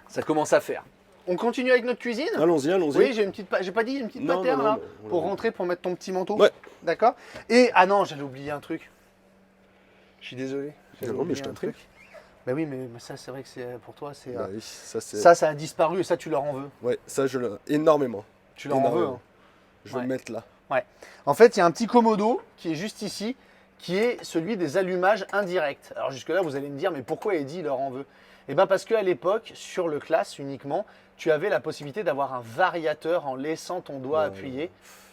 Speaker 2: Ça commence à faire. On continue avec notre cuisine.
Speaker 1: Allons-y, allons-y.
Speaker 2: Oui, j'ai pas dit une petite
Speaker 1: Non,
Speaker 2: patère
Speaker 1: non,
Speaker 2: là,
Speaker 1: mais-
Speaker 2: pour rentrer, pour mettre ton petit manteau.
Speaker 1: Ouais.
Speaker 2: D'accord. Et ah non, j'allais oublier un truc. Je suis désolé. J'avais
Speaker 1: Non, mais
Speaker 2: oublié
Speaker 1: je t'en
Speaker 2: un
Speaker 1: prie.
Speaker 2: truc. Bah oui, mais ça c'est vrai que c'est pour toi, c'est
Speaker 1: Bah oui, ça c'est.
Speaker 2: ça a disparu et ça tu leur en veux.
Speaker 1: Ouais, ça je le. Énormément.
Speaker 2: Tu leur en veux.
Speaker 1: Énormément.
Speaker 2: Hein.
Speaker 1: Je vais
Speaker 2: Ouais.
Speaker 1: le mettre là.
Speaker 2: Ouais. En fait, il y a un petit commodo qui est juste ici, qui est celui des allumages indirects. Alors jusque-là, vous allez me dire, mais pourquoi Eddy il leur en veut? Eh bien parce qu'à l'époque, sur le classe uniquement, tu avais la possibilité d'avoir un variateur en laissant ton doigt
Speaker 1: Ouais.
Speaker 2: appuyé.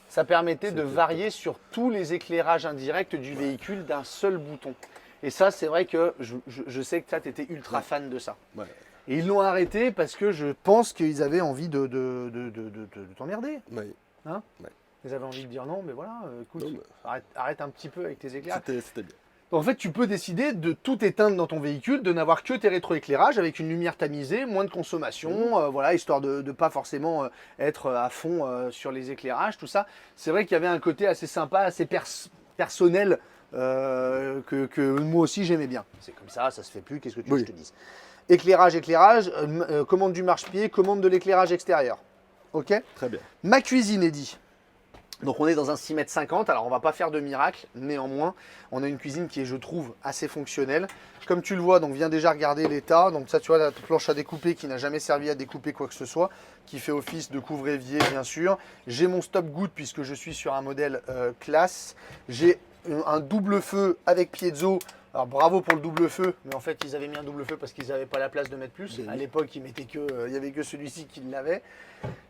Speaker 2: Ça permettait de
Speaker 1: C'était
Speaker 2: varier sur tous les éclairages indirects du véhicule d'un seul bouton. Et ça, c'est vrai que je sais que tu étais ultra fan de ça.
Speaker 1: Ouais.
Speaker 2: Et ils l'ont arrêté parce que je pense qu'ils avaient envie de t'emmerder.
Speaker 1: Ouais.
Speaker 2: Ils avaient envie de dire non, mais voilà, écoute,
Speaker 1: Non, mais-
Speaker 2: arrête un petit peu avec tes éclairs.
Speaker 1: C'était bien.
Speaker 2: Donc, en fait, tu peux décider de tout éteindre dans ton véhicule, de n'avoir que tes rétroéclairages avec une lumière tamisée, moins de consommation, voilà, histoire de ne pas forcément être à fond sur les éclairages, tout ça. C'est vrai qu'il y avait un côté assez sympa, assez personnel que moi aussi j'aimais bien. C'est comme ça se fait plus, qu'est-ce que tu veux
Speaker 1: Oui.
Speaker 2: que je te dise? Éclairage, commande du marche-pied, commande de l'éclairage extérieur. Ok?
Speaker 1: Très bien.
Speaker 2: Ma cuisine est dit. Donc on est dans un 6,50 m, alors on va pas faire de miracle, néanmoins, on a une cuisine qui est, je trouve, assez fonctionnelle. Comme tu le vois, donc viens déjà regarder l'état. Donc ça, tu vois, la planche à découper qui n'a jamais servi à découper quoi que ce soit, qui fait office de couvre-évier, bien sûr. J'ai mon stop-goutte puisque je suis sur un modèle classe. J'ai un double feu avec piezo Alors bravo pour le double feu, mais en fait ils avaient mis un double feu parce qu'ils n'avaient pas la place de mettre plus.
Speaker 1: Oui.
Speaker 2: À l'époque, il n'y avait que celui-ci qui l'avait.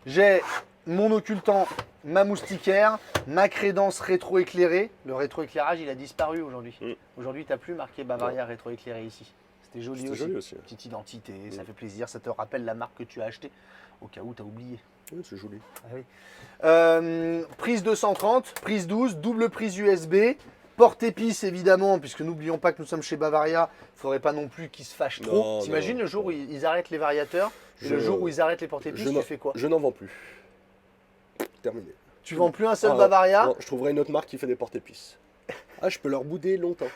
Speaker 2: J'ai mon occultant, ma moustiquaire, ma crédence rétro-éclairée. Le rétro-éclairage, il a disparu aujourd'hui. Aujourd'hui, tu n'as plus marqué Bavaria rétro-éclairé ici. C'était joli
Speaker 1: C'était
Speaker 2: aussi.
Speaker 1: joli aussi.
Speaker 2: Petite identité, ça fait plaisir, ça te rappelle la marque que tu as achetée au cas où tu as oublié.
Speaker 1: Oui, c'est joli.
Speaker 2: Ah oui. Prise 230, prise 12, double prise USB, porte-épice évidemment, puisque n'oublions pas que nous sommes chez Bavaria, il ne faudrait pas non plus qu'ils se fâchent trop.
Speaker 1: Non,
Speaker 2: T'imagines
Speaker 1: non.
Speaker 2: le jour où ils arrêtent les variateurs et le
Speaker 1: Je-
Speaker 2: jour où ils arrêtent les porte-épices,
Speaker 1: je
Speaker 2: tu
Speaker 1: n'en-
Speaker 2: fais quoi?
Speaker 1: Je n'en vends plus. Terminé.
Speaker 2: Tu vends plus un seul
Speaker 1: Ah,
Speaker 2: Bavaria?
Speaker 1: non, je trouverai une autre marque qui fait des porte-épices. Ah, je peux leur bouder longtemps.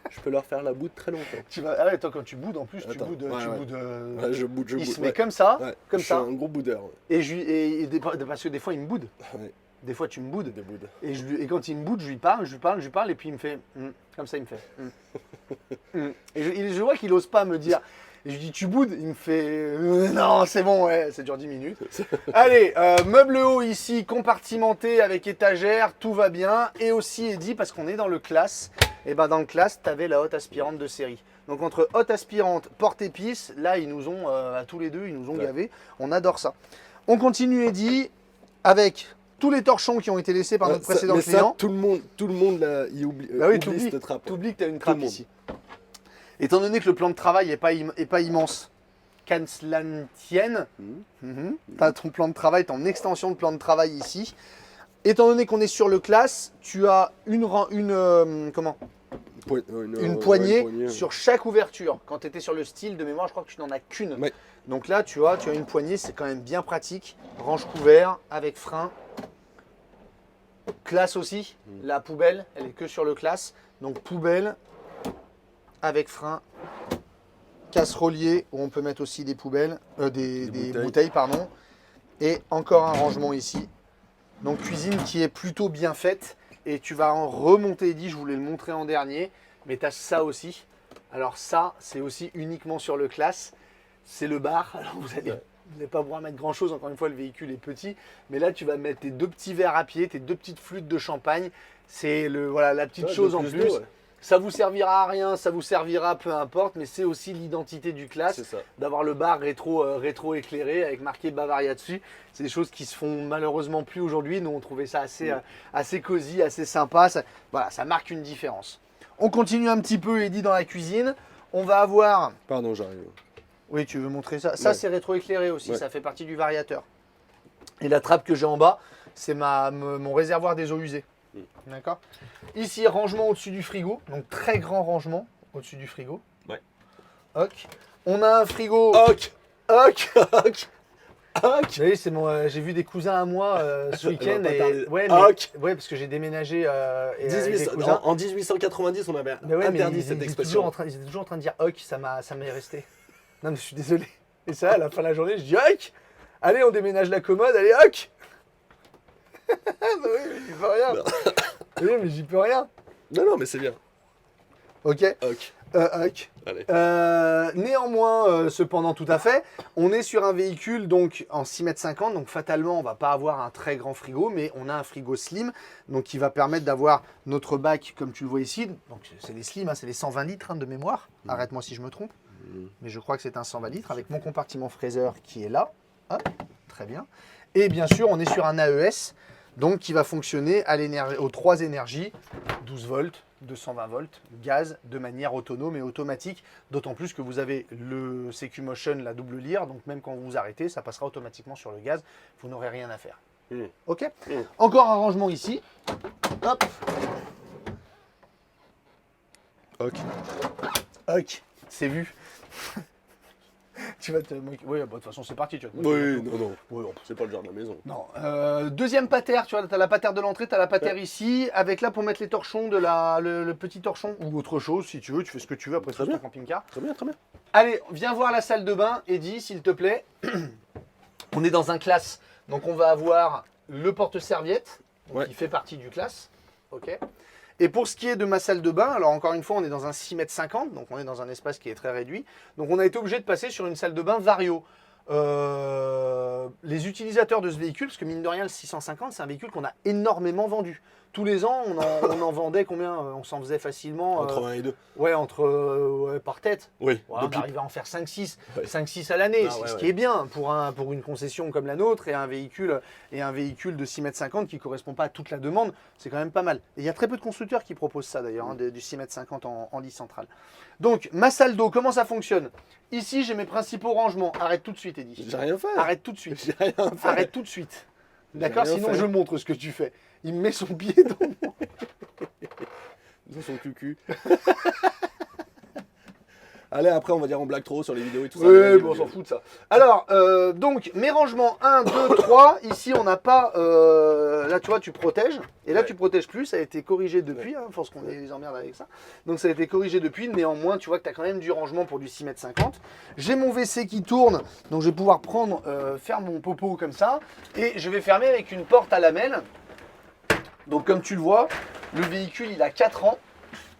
Speaker 1: Je peux leur faire la boude très longtemps.
Speaker 2: Ah ouais, toi quand tu boudes en plus, tu
Speaker 1: Attends,
Speaker 2: boudes.
Speaker 1: ouais,
Speaker 2: tu
Speaker 1: ouais.
Speaker 2: boudes,
Speaker 1: Ouais, je boude, je
Speaker 2: il
Speaker 1: boude.
Speaker 2: se met
Speaker 1: Ouais.
Speaker 2: comme ça,
Speaker 1: Ouais,
Speaker 2: comme
Speaker 1: je
Speaker 2: ça.
Speaker 1: suis un gros boudeur. Ouais.
Speaker 2: Parce que des fois il me boude.
Speaker 1: Ouais,
Speaker 2: Des fois tu me boudes.
Speaker 1: des boudes.
Speaker 2: Et quand il me boude, je lui parle, et puis il me fait comme ça, il me fait. Et je vois qu'il n'ose pas me dire. Et je lui dis tu boudes, il me fait non, c'est bon, ouais, ça dure 10 minutes. Allez, meuble haut ici, compartimenté avec étagère, tout va bien. Et aussi Eddy, parce qu'on est dans le classe, et ben dans le classe, tu avais la haute aspirante de série. Donc entre haute aspirante, porte-épice, là ils nous ont, à tous les deux, ils nous ont
Speaker 1: Ouais.
Speaker 2: gavés. On adore ça. On continue Eddy avec tous les torchons qui ont été laissés par
Speaker 1: Ouais,
Speaker 2: notre précédent
Speaker 1: mais
Speaker 2: client.
Speaker 1: ça, tout le monde là, il oublie,
Speaker 2: Bah oui,
Speaker 1: oublie cette trappe.
Speaker 2: t'oublies que tu as une
Speaker 1: Tout
Speaker 2: trappe
Speaker 1: le monde.
Speaker 2: ici. Étant donné que le plan de travail n'est pas immense, qu'à cela ne tienne,
Speaker 1: Mhm.
Speaker 2: tu as ton plan de travail, ton extension de plan de travail ici. Étant donné qu'on est sur le classe, tu as une poignée sur chaque ouverture. Quand tu étais sur le style de mémoire, je crois que tu n'en as qu'une.
Speaker 1: Ouais.
Speaker 2: Donc là, tu as une poignée, c'est quand même bien pratique. Range couvert avec frein. Classe aussi. La poubelle, elle est que sur le classe. Donc poubelle avec frein. Casserolier où on peut mettre aussi des poubelles, des bouteilles, pardon. Et encore un rangement ici. Donc cuisine qui est plutôt bien faite. Et tu vas en remonter, dit, je voulais le montrer en dernier, mais tu as ça aussi. Alors ça, c'est aussi uniquement sur le classe. C'est le bar. Alors vous n'allez pas pouvoir mettre grand chose, encore une fois le véhicule est petit. Mais là tu vas mettre tes deux petits verres à pied, tes deux petites flûtes de champagne. C'est la petite chose en plus.
Speaker 1: Ouais.
Speaker 2: Ça vous servira à rien, ça vous servira peu importe, mais c'est aussi l'identité du classe
Speaker 1: C'est ça.
Speaker 2: d'avoir le bar rétro éclairé avec marqué Bavaria dessus. C'est des choses qui se font malheureusement plus aujourd'hui. Nous on trouvait ça assez cosy, assez sympa. Ça marque une différence. On continue un petit peu Eddy dans la cuisine. On va avoir...
Speaker 1: Pardon, j'arrive.
Speaker 2: Oui, tu veux montrer ça? Ça
Speaker 1: Ouais.
Speaker 2: c'est rétro éclairé aussi,
Speaker 1: Ouais.
Speaker 2: ça fait partie du variateur. Et la trappe que j'ai en bas, c'est mon réservoir des eaux usées. D'accord. Ici, rangement au-dessus du frigo. Donc, très grand rangement au-dessus du frigo.
Speaker 1: Ouais.
Speaker 2: Ok. On a un frigo.
Speaker 1: Ok.
Speaker 2: Ok.
Speaker 1: Ok. Ok.
Speaker 2: Vous voyez, j'ai vu des cousins à moi ce week-end.
Speaker 1: va pas
Speaker 2: Et...
Speaker 1: tarder.
Speaker 2: Ouais,
Speaker 1: Ok.
Speaker 2: ouais, parce que j'ai déménagé et avec des cousins.
Speaker 1: En 1890, on avait
Speaker 2: Mais ouais, mais
Speaker 1: interdit
Speaker 2: ils
Speaker 1: cette
Speaker 2: étaient
Speaker 1: expression.
Speaker 2: ils étaient toujours en train de dire ok, ça m'est resté. Non, mais je suis désolé. Et ça, à la fin de la journée, je dis ok. Allez, on déménage la commode, allez, ok. Bah oui, mais j'y peux rien.
Speaker 1: Non.
Speaker 2: Oui, mais j'y peux rien.
Speaker 1: Non, mais c'est bien.
Speaker 2: Ok.
Speaker 1: Ok.
Speaker 2: Ok.
Speaker 1: Allez.
Speaker 2: Néanmoins, cependant, tout à fait, on est sur un véhicule donc en 6,50 m, donc fatalement, on va pas avoir un très grand frigo, mais on a un frigo slim, donc qui va permettre d'avoir notre bac, comme tu le vois ici. Donc c'est les slim, c'est les 120 litres de mémoire. Arrête-moi si je me trompe, mais je crois que c'est un 120 litres avec mon compartiment fraiseur qui est là. Hop, très bien. Et bien sûr, on est sur un AES, donc qui va fonctionner aux 3 énergies, 12 volts, 220 volts, gaz, de manière autonome et automatique, d'autant plus que vous avez le CQ Motion, la double lyre, donc même quand vous vous arrêtez, ça passera automatiquement sur le gaz, vous n'aurez rien à faire. Ok. Encore un rangement ici. Hop.
Speaker 1: Ok.
Speaker 2: Ok. C'est vu. Tu vas te moquer. Oui, bah, de toute façon, c'est parti. Tu vas te moquer.
Speaker 1: Oui, non.
Speaker 2: Oui,
Speaker 1: C'est pas le genre de la maison.
Speaker 2: non. Deuxième patère, tu vois, tu as la patère de l'entrée, tu as la patère ici, avec là pour mettre les torchons, le petit torchon, ou autre chose, si tu veux, tu fais ce que tu veux après
Speaker 1: Très
Speaker 2: sur ton
Speaker 1: bien.
Speaker 2: camping-car.
Speaker 1: Très bien, très bien.
Speaker 2: Allez, viens voir la salle de bain, Eddy, s'il te plaît. On est dans un classe, donc on va avoir le porte-serviette,
Speaker 1: Ouais.
Speaker 2: qui fait partie du classe. Ok. Et pour ce qui est de ma salle de bain, alors encore une fois, on est dans un 6,50 m, donc on est dans un espace qui est très réduit. Donc on a été obligé de passer sur une salle de bain Vario. Les utilisateurs de ce véhicule, parce que mine de rien, le 650, c'est un véhicule qu'on a énormément vendu. tous les ans, on en vendait combien? On s'en faisait facilement.
Speaker 1: Entre 1 et 2.
Speaker 2: Ouais, ouais, par tête.
Speaker 1: Oui.
Speaker 2: Ouais, on arrivait à en faire 5-6.
Speaker 1: Ouais.
Speaker 2: 5-6 à l'année,
Speaker 1: Ah, ouais,
Speaker 2: ce
Speaker 1: ouais.
Speaker 2: qui est bien pour une concession comme la nôtre et un véhicule de 6,50 m qui ne correspond pas à toute la demande. C'est quand même pas mal. Et il y a très peu de constructeurs qui proposent ça d'ailleurs, du 6,50 m en lit central. Donc, ma salle d'eau, comment ça fonctionne? Ici, j'ai mes principaux rangements. Arrête tout de suite, Eddy.
Speaker 1: J'ai rien fait.
Speaker 2: Arrête tout de suite.
Speaker 1: J'ai rien fait.
Speaker 2: Arrête tout de suite. D'accord?
Speaker 1: rien
Speaker 2: Sinon,
Speaker 1: fait.
Speaker 2: je montre ce que tu fais. Il me met son pied dans
Speaker 1: Dans son cucu. Allez, après, on va dire on blague trop sur les vidéos et tout ça.
Speaker 2: Oui, bon, on s'en fout de ça. Alors, donc, mes rangements 1, 2, 3. Ici, on n'a pas. Là, tu vois, tu protèges. Et là,
Speaker 1: Ouais.
Speaker 2: tu protèges plus. Ça a été corrigé depuis. Hein, force qu'on les emmerde avec ça. Donc, ça a été corrigé depuis. Néanmoins, tu vois que tu as quand même du rangement pour du 6,50 m. J'ai mon WC qui tourne. Donc, je vais pouvoir prendre, faire mon popo comme ça. Et je vais fermer avec une porte à lamelles. Donc, comme tu le vois, le véhicule, il a 4 ans.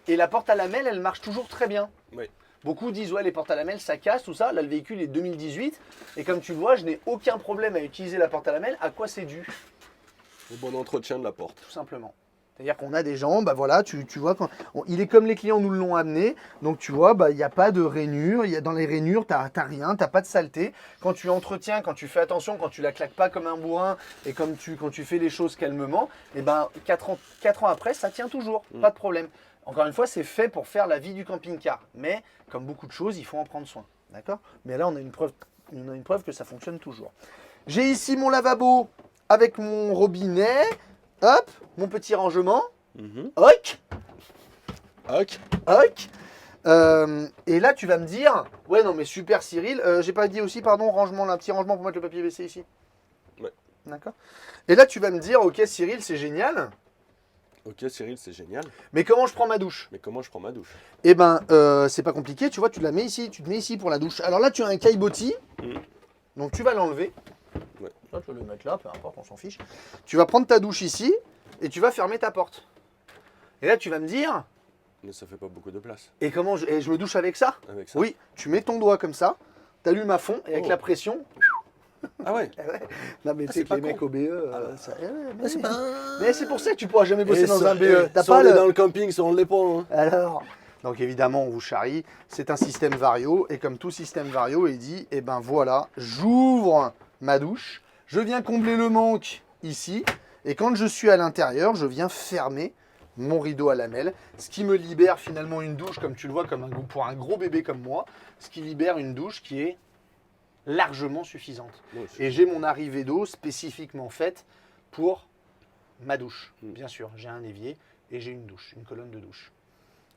Speaker 2: Et la porte à lamelles, elle marche toujours très bien.
Speaker 1: Oui.
Speaker 2: Beaucoup disent, ouais, les portes à lamelles, ça casse, tout ça. Là, le véhicule est 2018. Et comme tu le vois, je n'ai aucun problème à utiliser la porte à lamelles. À quoi c'est dû?
Speaker 1: Au bon entretien de la porte.
Speaker 2: Tout simplement. C'est-à-dire qu'on a des gens, bah voilà, tu vois, il est comme les clients nous l'ont amené. Donc, tu vois, bah, il n'y a pas de rainures. Dans les rainures, tu n'as rien, tu n'as pas de saleté. Quand tu entretiens, quand tu fais attention, quand tu la claques pas comme un bourrin et quand tu fais les choses calmement, et ben 4 ans après, ça tient toujours. Pas de problème. Encore une fois, c'est fait pour faire la vie du camping-car. Mais comme beaucoup de choses, il faut en prendre soin. D'accord? Mais là, on a une preuve que ça fonctionne toujours. J'ai ici mon lavabo avec mon robinet. Hop, mon petit rangement. Hoc,
Speaker 1: Ok.
Speaker 2: hoc. Et là, tu vas me dire, ouais, non, mais super Cyril. J'ai pas dit aussi, pardon, rangement, un petit rangement pour mettre le papier WC ici.
Speaker 1: Ouais.
Speaker 2: D'accord. Et là, tu vas me dire, ok Cyril, c'est génial.
Speaker 1: Ok, Cyril, c'est génial.
Speaker 2: Mais comment je prends ma douche?
Speaker 1: Mais comment je prends ma douche?
Speaker 2: Eh ben, c'est pas compliqué, tu vois, tu la mets ici, tu te mets ici pour la douche. Alors là, tu as un caillebotis, donc tu vas l'enlever.
Speaker 1: Ouais.
Speaker 2: Ça, tu vas le mettre là, peu importe, on s'en fiche. Tu vas prendre ta douche ici et tu vas fermer ta porte. Et là, tu vas me dire,
Speaker 1: Mais ça fait pas beaucoup de place.
Speaker 2: et comment je me douche avec ça?
Speaker 1: Avec ça.
Speaker 2: Oui, tu mets ton doigt comme ça, t'allumes à fond et avec
Speaker 1: Oh.
Speaker 2: la pression.
Speaker 1: Ah ouais.
Speaker 2: Non, mais tu sais
Speaker 1: c'est
Speaker 2: que
Speaker 1: pas
Speaker 2: les mecs
Speaker 1: con.
Speaker 2: au BE, mais
Speaker 1: c'est pas...
Speaker 2: mais c'est pour ça que tu pourras jamais bosser
Speaker 1: Et
Speaker 2: dans
Speaker 1: ça-
Speaker 2: un BE. T'as
Speaker 1: soit
Speaker 2: pas
Speaker 1: on est
Speaker 2: le.
Speaker 1: dans le camping, soit on l'est pas. Hein.
Speaker 2: Alors, donc évidemment, on vous charrie. C'est un système Vario. Et comme tout système Vario, il dit, eh ben voilà, j'ouvre ma douche. Je viens combler le manque ici. Et quand je suis à l'intérieur, je viens fermer mon rideau à lamelles. Ce qui me libère finalement une douche, comme tu le vois, pour un gros bébé comme moi. Ce qui libère une douche qui est largement suffisante.
Speaker 1: Ouais,
Speaker 2: Et j'ai mon arrivée d'eau spécifiquement faite pour ma douche. Bien sûr, j'ai un évier et j'ai une douche, une colonne de douche.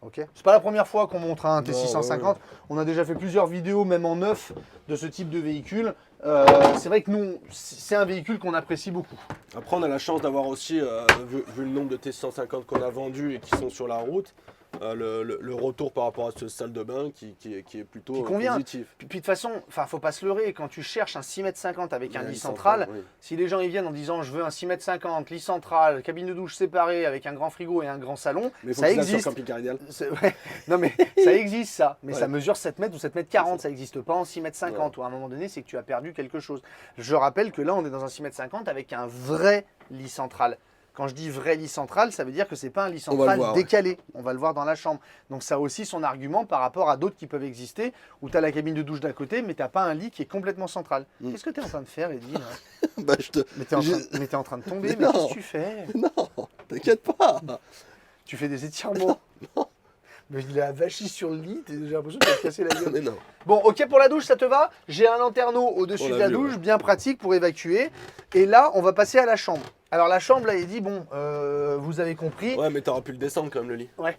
Speaker 2: Ok. C'est pas la première fois qu'on montre un T650.
Speaker 1: ouais.
Speaker 2: On a déjà fait plusieurs vidéos, même en neuf, de ce type de véhicule. C'est vrai que nous, c'est un véhicule qu'on apprécie beaucoup.
Speaker 1: Après, on a la chance d'avoir aussi, vu le nombre de T150 qu'on a vendus et qui sont sur la route, le retour par rapport à ce salle de bain qui est plutôt
Speaker 2: Qui convient.
Speaker 1: positif.
Speaker 2: Puis de toute façon, faut pas se leurrer, quand tu cherches un 6,50 m avec un
Speaker 1: Ouais,
Speaker 2: lit
Speaker 1: lit
Speaker 2: central,
Speaker 1: central, oui.
Speaker 2: si les gens ils viennent en disant je veux un 6,50 m, lit central, cabine de douche séparée avec un grand frigo et un grand salon,
Speaker 1: Mais il faut
Speaker 2: ça
Speaker 1: que ça soit
Speaker 2: existe.
Speaker 1: camping-car idéal.
Speaker 2: Ouais. Non mais ça existe ça, mais
Speaker 1: Ouais.
Speaker 2: ça mesure 7 mètres ou 7 mètres 40, ça n'existe pas en 6 mètres 50 ou à un moment donné c'est que tu as perdu quelque chose. Je rappelle que là on est dans un 6 mètres 50 avec un vrai lit central. Quand je dis vrai lit central, ça veut dire que c'est pas un lit
Speaker 1: On va le
Speaker 2: central
Speaker 1: voir, ouais.
Speaker 2: décalé. On va le voir dans la chambre. Donc ça a aussi son argument par rapport à d'autres qui peuvent exister où tu as la cabine de douche d'un côté mais tu n'as pas un lit qui est complètement central. Qu'est-ce que tu es en train de faire Eddy là?
Speaker 1: Bah, je te...
Speaker 2: Mais tu es, en train de tomber,
Speaker 1: Mais
Speaker 2: mais
Speaker 1: non.
Speaker 2: qu'est-ce que tu fais?
Speaker 1: Non, t'inquiète pas.
Speaker 2: Tu fais des étirements. Mais il a vachi sur le lit, j'ai l'impression que tu vas te casser la gueule.
Speaker 1: Mais non.
Speaker 2: Bon, ok pour la douche, ça te va? J'ai un lanterneau au-dessus
Speaker 1: On
Speaker 2: de
Speaker 1: l'a
Speaker 2: la
Speaker 1: vu,
Speaker 2: douche,
Speaker 1: ouais.
Speaker 2: bien pratique pour évacuer. Et là, on va passer à la chambre. Alors la chambre, là, il dit, bon, vous avez compris.
Speaker 1: Ouais, mais t'auras pu le descendre quand même, le lit.
Speaker 2: Ouais.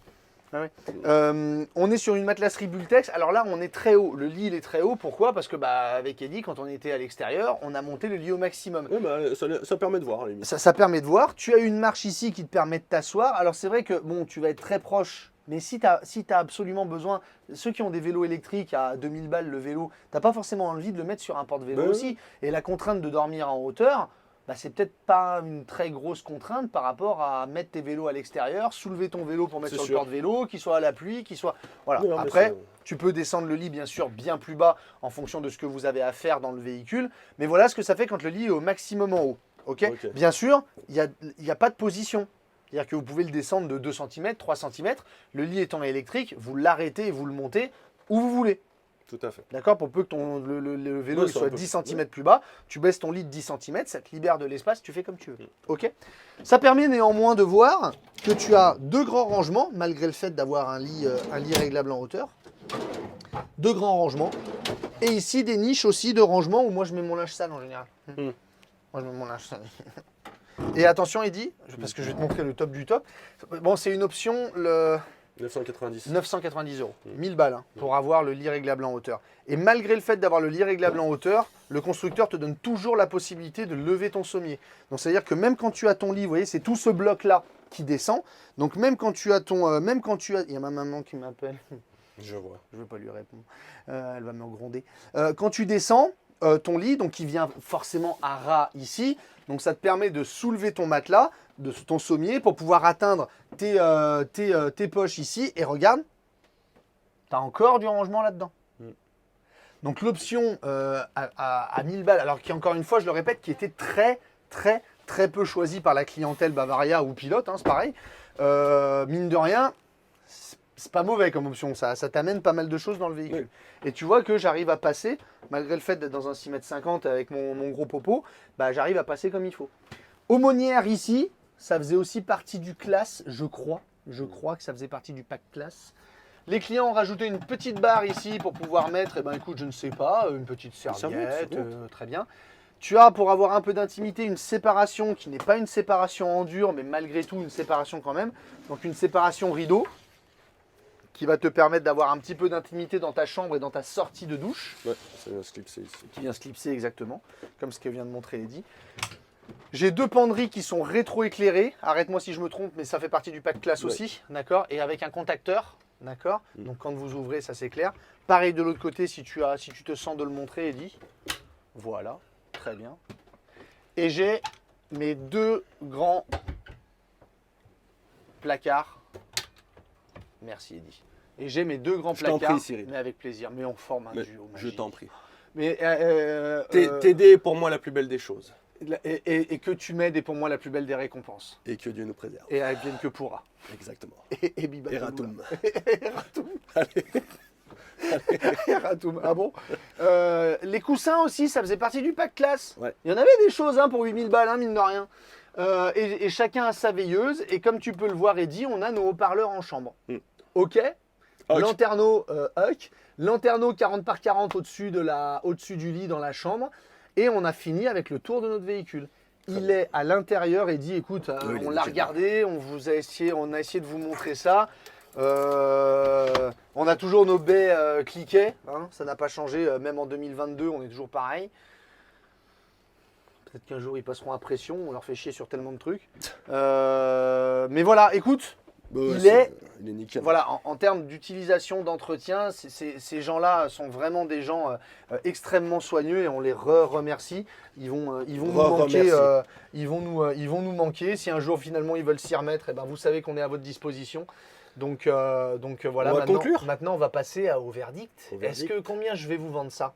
Speaker 2: Ah ouais. On est sur une matelasserie Bultex. Alors là, on est très haut. Le lit, il est très haut. Pourquoi? Parce que avec Eddy, quand on était à l'extérieur, on a monté le lit au maximum.
Speaker 1: Ouais, bah, ça permet de voir, à la limite.
Speaker 2: Ça permet de voir. Tu as une marche ici qui te permet de t'asseoir. Alors c'est vrai que bon, tu vas être très proche. Mais si tu as absolument besoin, ceux qui ont des vélos électriques à 2000 balles le vélo, tu n'as pas forcément envie de le mettre sur un porte-vélo
Speaker 1: Ben
Speaker 2: aussi. Et la contrainte de dormir en hauteur, c'est peut-être pas une très grosse contrainte par rapport à mettre tes vélos à l'extérieur, soulever ton vélo pour mettre
Speaker 1: C'est
Speaker 2: sur
Speaker 1: sûr.
Speaker 2: le porte-vélo, qu'il soit à la pluie, qu'il soit... Voilà.
Speaker 1: Non, mais
Speaker 2: Après,
Speaker 1: c'est-
Speaker 2: tu peux descendre le lit bien sûr bien plus bas en fonction de ce que vous avez à faire dans le véhicule. Mais voilà ce que ça fait quand le lit est au maximum en haut. Ok.
Speaker 1: Ok.
Speaker 2: Bien sûr, il n'y a pas de position. C'est-à-dire que vous pouvez le descendre de 2 cm, 3 cm. Le lit étant électrique, vous l'arrêtez et vous le montez où vous voulez.
Speaker 1: Tout à fait.
Speaker 2: D'accord? Pour peu que le vélo
Speaker 1: Ouais,
Speaker 2: il
Speaker 1: c'est
Speaker 2: soit
Speaker 1: un peu
Speaker 2: 10
Speaker 1: plus.
Speaker 2: cm plus bas, tu baisses ton lit de 10 cm, ça te libère de l'espace, tu fais comme tu veux. Ok? Ça permet néanmoins de voir que tu as 2 grands rangements, malgré le fait d'avoir un lit réglable en hauteur. 2 grands rangements. Et ici, des niches aussi de rangement où moi je mets mon linge sale en général. Moi je mets mon linge sale. Et attention, Eddy, parce que je vais te montrer le top du top. Bon, c'est une option, le
Speaker 1: 990.
Speaker 2: 990 €, 1000 balles hein, pour avoir le lit réglable en hauteur. Et malgré le fait d'avoir le lit réglable en hauteur, le constructeur te donne toujours la possibilité de lever ton sommier. Donc c'est-à-dire que même quand tu as ton lit, vous voyez, c'est tout ce bloc-là qui descend. Donc même quand tu as ton... Il y a ma maman qui m'appelle.
Speaker 1: Je vois.
Speaker 2: Je ne veux pas lui répondre. Elle va me gronder. Quand tu descends, ton lit, donc il vient forcément à ras ici. Donc ça te permet de soulever ton matelas, de ton sommier, pour pouvoir atteindre tes poches ici. Et regarde, tu as encore du rangement là-dedans. Donc l'option à 1000 balles, alors qui encore une fois, je le répète, qui était très peu choisie par la clientèle Bavaria ou Pilote, hein, c'est pareil. Mine de rien, c'est pas mauvais comme option, ça t'amène pas mal de choses dans le véhicule. Oui. Et tu vois que j'arrive à passer, malgré le fait d'être dans un 6,50 m avec mon gros popo, bah, j'arrive à passer comme il faut. Aumônière ici, ça faisait aussi partie du classe, je crois. Je crois que ça faisait partie du pack classe. Les clients ont rajouté une petite barre ici pour pouvoir mettre, eh ben écoute, je ne sais pas, une petite serviette, très bien. Tu as, pour avoir un peu d'intimité, une séparation qui n'est pas une séparation en dur, mais malgré tout une séparation quand même. Donc une séparation rideau, qui va te permettre d'avoir un petit peu d'intimité dans ta chambre et dans ta sortie de douche.
Speaker 1: Ouais, ça vient se clipser ici.
Speaker 2: Qui vient se clipser exactement, comme ce que vient de montrer Eddy. J'ai 2 penderies qui sont rétro-éclairées. Arrête-moi si je me trompe, mais ça fait partie du pack classe aussi, d'accord? Et avec un contacteur, d'accord? Donc quand vous ouvrez, ça s'éclaire. Pareil de l'autre côté, si tu te sens de le montrer, Eddy. Voilà, très bien. Et j'ai mes 2 grands placards. Merci Eddy. Et j'ai mes 2 grands placards,
Speaker 1: prie, Cyril.
Speaker 2: mais avec plaisir. Mais on forme un duo magique.
Speaker 1: Je t'en prie.
Speaker 2: Mais
Speaker 1: T'aider est pour moi la plus belle des choses.
Speaker 2: Et que tu m'aides est pour moi la plus belle des récompenses.
Speaker 1: Et que Dieu nous préserve.
Speaker 2: Et advienne que pourra.
Speaker 1: Exactement.
Speaker 2: Et Biba.
Speaker 1: Et Ratoum.
Speaker 2: Et Ratoum. Et Ratoum. Ah bon? Les coussins aussi, ça faisait partie du pack classe.
Speaker 1: Ouais.
Speaker 2: Il y en avait des choses hein, pour 8000 balles, hein, mine de rien. Et chacun a sa veilleuse. Et comme tu peux le voir, Eddy, on a nos haut-parleurs en chambre. Ok. Lanterneau Huck. Lanterneau 40 par 40 au-dessus du lit dans la chambre. Et on a fini avec le tour de notre véhicule. Il est à l'intérieur et dit, écoute, on l'a regardé, on a essayé de vous montrer ça. On a toujours nos baies cliquet, hein, ça n'a pas changé, même en 2022, on est toujours pareil. Peut-être qu'un jour ils passeront à pression, on leur fait chier sur tellement de trucs. Mais voilà, écoute. Il est
Speaker 1: nickel.
Speaker 2: Voilà, en termes d'utilisation, d'entretien, ces gens-là sont vraiment des gens extrêmement soigneux et on les remercie. Ils vont nous manquer. Ils vont nous manquer. Si un jour finalement ils veulent s'y remettre, eh ben, vous savez qu'on est à votre disposition. Donc voilà. Maintenant, on va passer au verdict. Est-ce que combien je vais vous vendre ça?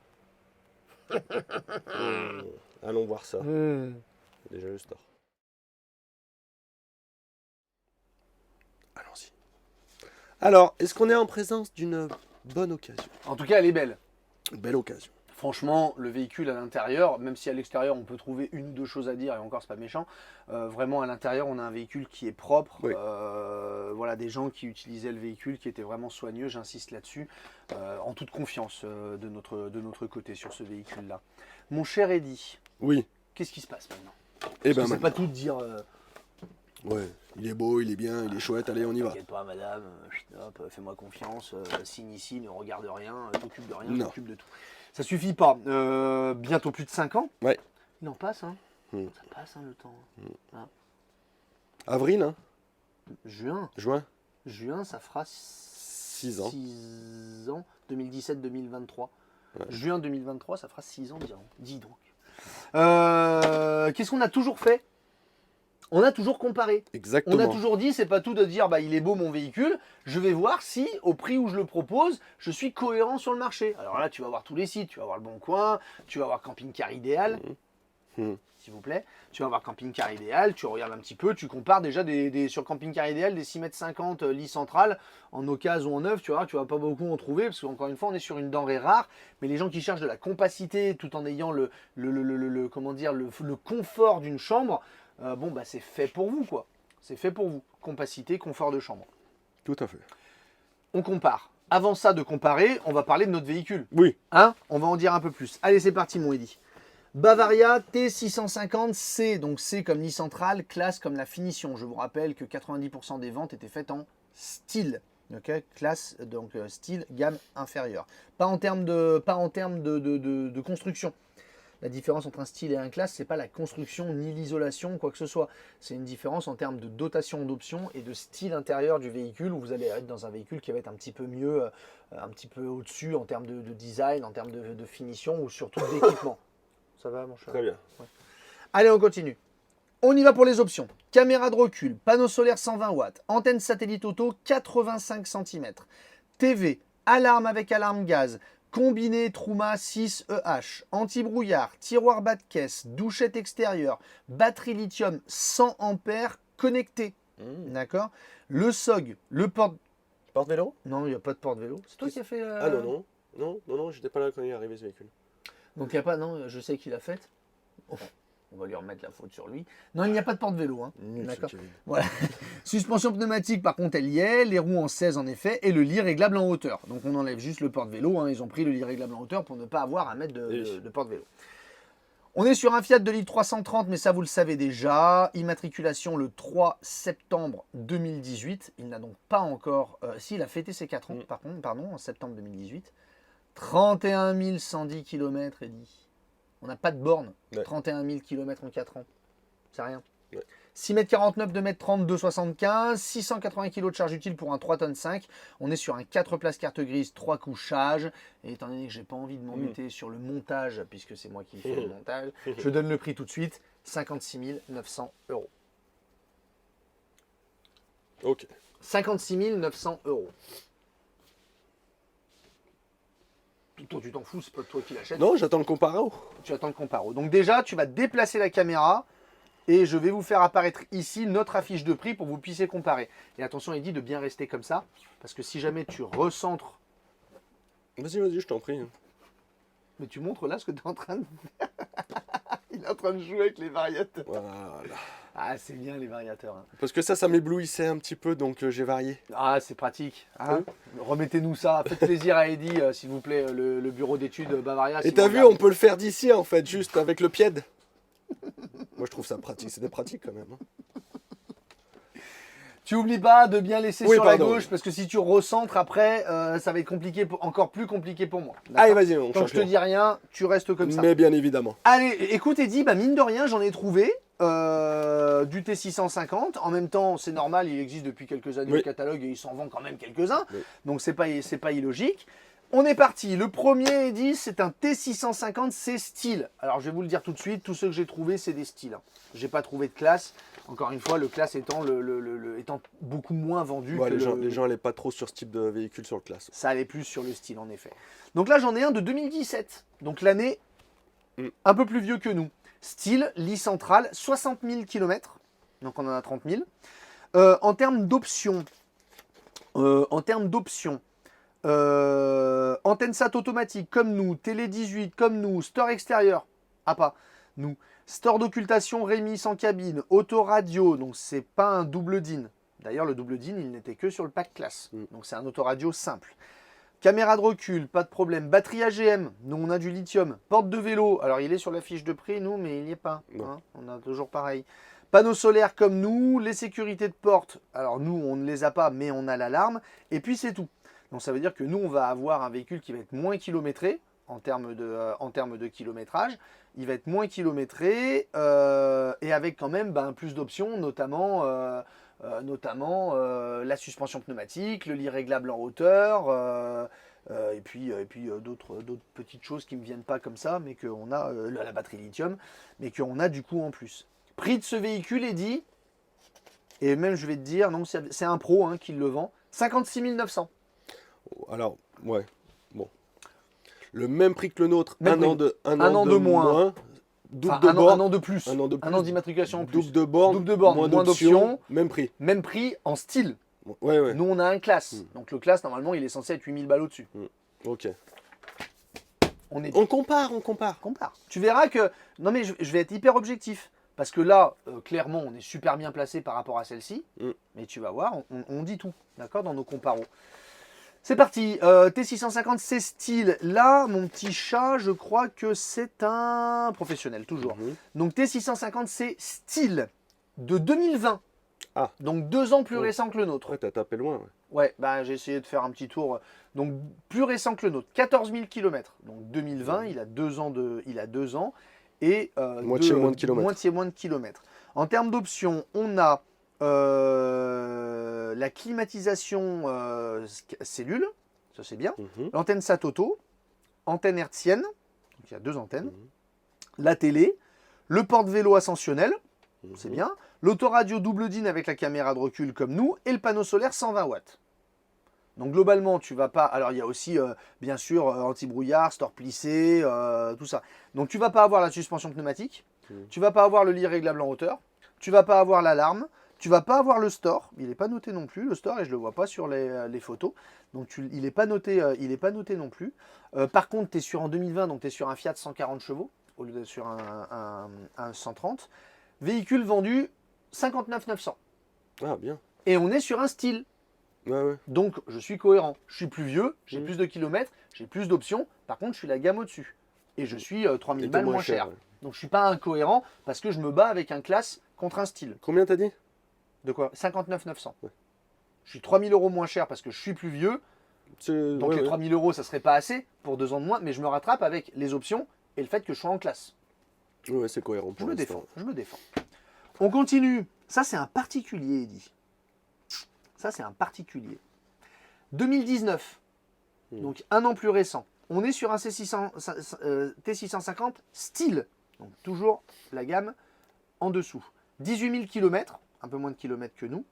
Speaker 1: Allons voir ça. Déjà le store. Allons-y. Alors, est-ce qu'on est en présence d'une bonne occasion?
Speaker 2: En tout cas, elle est belle.
Speaker 1: Belle occasion.
Speaker 2: Franchement, le véhicule à l'intérieur, même si à l'extérieur on peut trouver 1 ou 2 choses à dire, et encore c'est pas méchant, vraiment à l'intérieur on a un véhicule qui est propre,
Speaker 1: oui.
Speaker 2: Voilà, des gens qui utilisaient le véhicule, qui étaient vraiment soigneux, j'insiste là-dessus, en toute confiance de notre côté sur ce véhicule-là. Mon cher Eddy,
Speaker 1: oui.
Speaker 2: Qu'est-ce qui se passe maintenant?
Speaker 1: Eh ben,
Speaker 2: c'est pas tout de dire...
Speaker 1: Ouais, il est beau, il est bien, il est chouette, allez on y va.
Speaker 2: T'inquiète pas madame, hop, fais-moi confiance, signe ici, ne regarde rien, t'occupe de rien, t'occupe de tout. Ça suffit pas. Bientôt plus de 5 ans.
Speaker 1: Ouais.
Speaker 2: Il en passe, hein. Ça passe, hein, le temps. Hein.
Speaker 1: Avril, hein.
Speaker 2: Juin. Juin, ça fera
Speaker 1: 6 ans.
Speaker 2: 6 ans. 2017-2023. Ouais. Juin 2023, ça fera 6 ans, dis donc. Qu'est-ce qu'on a toujours fait? On a toujours comparé.
Speaker 1: Exactement.
Speaker 2: On a toujours dit, c'est pas tout de dire, bah, il est beau mon véhicule, je vais voir si, au prix où je le propose, je suis cohérent sur le marché. Alors là, tu vas voir tous les sites, tu vas voir Le Bon Coin, tu vas voir Camping Car Idéal. s'il vous plaît. Tu vas voir camping-car idéal, tu regardes un petit peu, tu compares déjà sur camping-car idéal des 6,50 m lit central en occasion ou en neuf, tu vas pas beaucoup en trouver parce qu'encore une fois on est sur une denrée rare, mais les gens qui cherchent de la compacité tout en ayant le confort d'une chambre, c'est fait pour vous quoi. C'est fait pour vous. Compacité, confort de chambre.
Speaker 1: Tout à fait.
Speaker 2: On compare. Avant ça de comparer, on va parler de notre véhicule.
Speaker 1: Oui.
Speaker 2: Hein? On va en dire un peu plus. Allez, c'est parti mon Eddy. Bavaria T650C, donc C comme lit central, classe comme la finition. Je vous rappelle que 90% des ventes étaient faites en style. Okay, classe, donc style, gamme inférieure. Pas en termes de construction. La différence entre un style et un classe, c'est pas la construction ni l'isolation, quoi que ce soit. C'est une différence en termes de dotation d'options et de style intérieur du véhicule, où vous allez être dans un véhicule qui va être un petit peu mieux, un petit peu au-dessus en termes de design, en termes de finition ou surtout d'équipement. Ça va, mon cher?
Speaker 1: Très bien.
Speaker 2: Ouais. Allez, on continue. On y va pour les options. Caméra de recul, panneau solaire 120 watts, antenne satellite auto 85 cm, TV, alarme avec alarme gaz, combiné Truma 6EH, anti-brouillard, tiroir bas de caisse, douchette extérieure, batterie lithium 100 ampères connectée. D'accord. Le SOG, le
Speaker 1: Porte-vélo?
Speaker 2: Non, il n'y a pas de porte-vélo. C'est toi qui as fait...
Speaker 1: Ah non, j'étais pas là quand il est arrivé ce véhicule.
Speaker 2: Donc il n'y a pas... Non, je sais qui l'a faite. Oh, on va lui remettre la faute sur lui. Non, il n'y a pas de porte-vélo. Hein. D'accord. Voilà. Suspension pneumatique, par contre, elle y est. Les roues en 16, en effet. Et le lit réglable en hauteur. Donc on enlève juste le porte-vélo. Hein. Ils ont pris le lit réglable en hauteur pour ne pas avoir à mettre de porte-vélo. On est sur un Fiat 2 litres 330, mais ça vous le savez déjà. Immatriculation le 3 septembre 2018. Il n'a donc pas encore... il a fêté ses 4 ans, en septembre 2018. 31 110 km, Eddy. On n'a pas de borne. Ouais. 31 000 km en 4 ans. C'est rien. Ouais. 6,49 m, 2,30 m, 2,75 m, 680 kg de charge utile pour un 3,5 tonnes. On est sur un 4 places carte grise, 3 couchages. Et étant donné que je n'ai pas envie de m'embêter sur le montage, puisque c'est moi qui fais le montage, je donne le prix tout de suite, 56 900 €.
Speaker 1: Ok.
Speaker 2: 56 900 €. Toi, tu t'en fous, c'est pas toi qui l'achètes.
Speaker 1: Non, j'attends le comparo.
Speaker 2: Tu attends le comparo. Donc déjà, tu vas déplacer la caméra et je vais vous faire apparaître ici notre affiche de prix pour que vous puissiez comparer. Et attention, il dit de bien rester comme ça, parce que si jamais tu recentres...
Speaker 1: Vas-y, je t'en prie.
Speaker 2: Mais tu montres là ce que tu es en train de faire. Il est en train de jouer avec les variateurs.
Speaker 1: Voilà.
Speaker 2: Ah, c'est bien les variateurs. Hein.
Speaker 1: Parce que ça m'éblouissait un petit peu, donc j'ai varié.
Speaker 2: Ah, c'est pratique. Hein. Remettez-nous ça. Faites plaisir à Eddy, s'il vous plaît, le bureau d'études Bavaria.
Speaker 1: Et t'as vu, on peut le faire d'ici, en fait, juste avec le pied. Moi, je trouve ça pratique. C'était pratique quand même. Hein.
Speaker 2: Tu oublies pas de bien laisser sur la gauche, parce que si tu recentres après, ça va être compliqué, encore plus compliqué pour moi.
Speaker 1: Allez, vas-y, mon champion.
Speaker 2: Donc je te dis rien, tu restes comme ça.
Speaker 1: Mais bien évidemment.
Speaker 2: Allez, écoute Eddy, mine de rien, j'en ai trouvé du T650. En même temps, c'est normal, il existe depuis quelques années au catalogue et il s'en vend quand même quelques-uns. Oui. Donc c'est pas illogique. On est parti. Le premier, Eddy, c'est un T650, c'est style. Alors je vais vous le dire tout de suite, tous ceux que j'ai trouvés, c'est des styles. J'ai pas trouvé de classe. Encore une fois, le classe étant, étant beaucoup moins vendu que
Speaker 1: les gens n'allaient pas trop sur ce type de véhicule sur le classe.
Speaker 2: Ça allait plus sur le style, en effet. Donc là, j'en ai un de 2017. Donc l'année un peu plus vieux que nous. Style, lit central, 60 000 km. Donc on en a 30 000. En termes d'options, antenne SAT automatique comme nous, télé 18 comme nous, store extérieur, nous. Store d'occultation Rémi sans cabine, autoradio, donc c'est pas un double DIN. D'ailleurs, le double DIN, il n'était que sur le pack classe. Donc c'est un autoradio simple. Caméra de recul, pas de problème. Batterie AGM, nous on a du lithium. Porte de vélo, alors il est sur la fiche de prix, nous, mais il n'y est pas. Hein, on a toujours pareil. Panneau solaire comme nous, les sécurités de porte, alors nous on ne les a pas, mais on a l'alarme. Et puis c'est tout. Donc ça veut dire que nous, on va avoir un véhicule qui va être moins kilométré en termes de kilométrage. Il va être moins kilométré et avec quand même plus d'options, notamment la suspension pneumatique, le lit réglable en hauteur, et puis d'autres petites choses qui ne me viennent pas comme ça, mais qu'on a la batterie lithium, mais qu'on a du coup en plus. Prix de ce véhicule est dit, et même je vais te dire, non, c'est un pro qui le vend, 56 900.
Speaker 1: Alors, ouais, bon. Le même prix que le nôtre, un an de moins. Double
Speaker 2: Enfin,
Speaker 1: de bord,
Speaker 2: un an de plus.
Speaker 1: un an de plus.
Speaker 2: Un an d'immatriculation en plus.
Speaker 1: double de borne,
Speaker 2: Double de borne, moins d'options.
Speaker 1: même prix.
Speaker 2: Même prix en style.
Speaker 1: Ouais, ouais.
Speaker 2: Nous, on a un classe.
Speaker 1: Mm.
Speaker 2: Donc le classe, normalement, il est censé être 8000 balles au-dessus.
Speaker 1: Ok.
Speaker 2: On est
Speaker 1: On compare, on compare.
Speaker 2: compare. Tu verras que... Non mais je vais être hyper objectif. Parce que là, clairement, on est super bien placé par rapport à celle-ci. Mais tu vas voir, on dit tout, d'accord, dans nos comparos. C'est parti. T650, c'est style. Là, mon petit chat, je crois que c'est un professionnel, toujours. Donc T650, c'est style de 2020.
Speaker 1: Ah.
Speaker 2: Donc 2 ans plus récent que le nôtre.
Speaker 1: Ouais, t'as tapé loin. Ouais.
Speaker 2: Ouais, bah, j'ai essayé de faire un petit tour. Donc plus récent que le nôtre, 14 000 km. Donc 2020, il a 2 ans et
Speaker 1: Moitié moins de kilomètres.
Speaker 2: Moitié moins de kilomètres. En termes d'options, on a la climatisation cellule, ça c'est bien. L'antenne Satoto, antenne hertzienne, donc il y a 2 antennes. La télé, le porte-vélo ascensionnel, c'est bien. L'autoradio double DIN avec la caméra de recul comme nous et le panneau solaire 120 watts. Donc globalement, tu vas pas... Alors il y a aussi, bien sûr, anti-brouillard, store plissé, tout ça. Donc tu vas pas avoir la suspension pneumatique, tu vas pas avoir le lit réglable en hauteur, tu vas pas avoir l'alarme, tu vas pas avoir le store. Il n'est pas noté non plus, le store, et je le vois pas sur les photos. Donc il n'est pas noté, non plus. Par contre, tu es en 2020, donc tu es sur un Fiat 140 chevaux au lieu d'être sur un 130. Véhicule vendu 59 900.
Speaker 1: Ah, bien.
Speaker 2: Et on est sur un style.
Speaker 1: Ouais, ouais.
Speaker 2: Donc, je suis cohérent. Je suis plus vieux, j'ai plus de kilomètres, j'ai plus d'options. Par contre, je suis la gamme au-dessus. Et je suis 3000 balles moins cher.
Speaker 1: Ouais.
Speaker 2: Donc, je ne suis pas incohérent parce que je me bats avec un classe contre un style.
Speaker 1: Combien t'as dit?
Speaker 2: De quoi? 59 900.
Speaker 1: Ouais.
Speaker 2: Je suis 3000 € moins cher parce que je suis plus vieux. Donc,
Speaker 1: ouais,
Speaker 2: les
Speaker 1: ouais.
Speaker 2: 3000 €, ça ne serait pas assez pour 2 ans de moins. Mais je me rattrape avec les options et le fait que je sois en classe.
Speaker 1: Ouais, c'est cohérent.
Speaker 2: Je
Speaker 1: pour
Speaker 2: me
Speaker 1: l'instant.
Speaker 2: défends. Je me défends. On continue. Ça, c'est un particulier, Eddy. Ça, c'est un particulier. 2019, donc un an plus récent. On est sur un T650 style, donc toujours la gamme en dessous. 18 000 km, un peu moins de kilomètres que nous.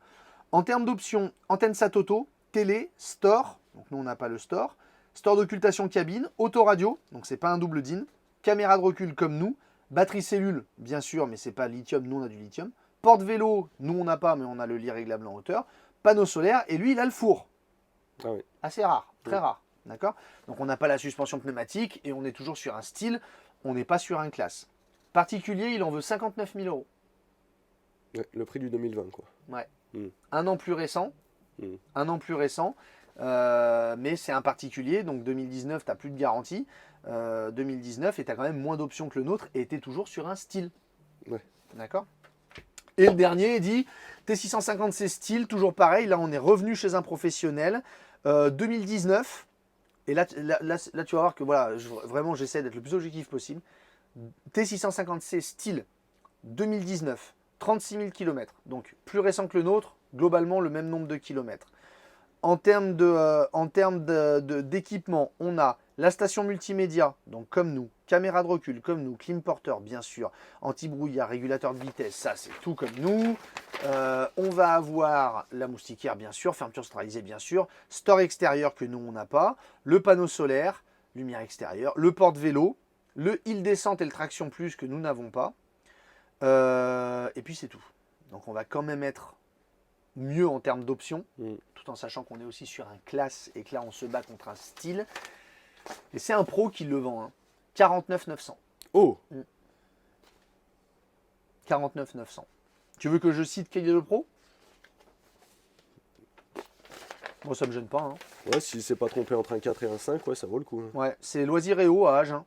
Speaker 2: En termes d'options, antenne Satoto, télé, store, donc nous on n'a pas le store, store d'occultation cabine, autoradio, donc c'est pas un double DIN, caméra de recul comme nous, batterie cellule, bien sûr, mais c'est pas lithium, nous on a du lithium, porte-vélo, nous on n'a pas, mais on a le lit réglable en hauteur, panneau solaire, et lui il a le four.
Speaker 1: Ah oui.
Speaker 2: Assez rare, très rare, d'accord? Donc on n'a pas la suspension pneumatique et on est toujours sur un style, on n'est pas sur un classe. Particulier, il en veut 59 000 €.
Speaker 1: Ouais, le prix du 2020, quoi.
Speaker 2: Ouais.
Speaker 1: Mm.
Speaker 2: Un an plus récent, mais c'est un particulier, donc 2019, tu n'as plus de garantie. 2019, et tu as quand même moins d'options que le nôtre, et tu es toujours sur un style.
Speaker 1: Ouais.
Speaker 2: D'accord? Et le dernier dit T650 c'est style, toujours pareil, là on est revenu chez un professionnel. 2019, et là, tu vas voir que voilà, vraiment j'essaie d'être le plus objectif possible. T650C style 2019, 36 000 km, donc plus récent que le nôtre, globalement le même nombre de kilomètres. En termes d'équipement, on a la station multimédia, donc comme nous, caméra de recul comme nous, clim porteur bien sûr, anti-brouillard, régulateur de vitesse, ça c'est tout comme nous. On va avoir la moustiquaire bien sûr, fermeture centralisée bien sûr, store extérieur que nous on n'a pas, le panneau solaire, lumière extérieure, le porte-vélo, le hill descente et le traction plus que nous n'avons pas. Et puis c'est tout. Donc on va quand même être mieux en termes d'options, tout en sachant qu'on est aussi sur un classe et que là on se bat contre un style. Et c'est un pro qui le vend, hein. 49 900.
Speaker 1: Oh
Speaker 2: 49 900. Tu veux que je cite quel est le pro? Moi ça me gêne pas. Hein.
Speaker 1: Ouais, si c'est pas trompé entre un 4 et un 5, ouais, ça vaut le coup. Hein.
Speaker 2: Ouais, c'est Loisiréo à Agen.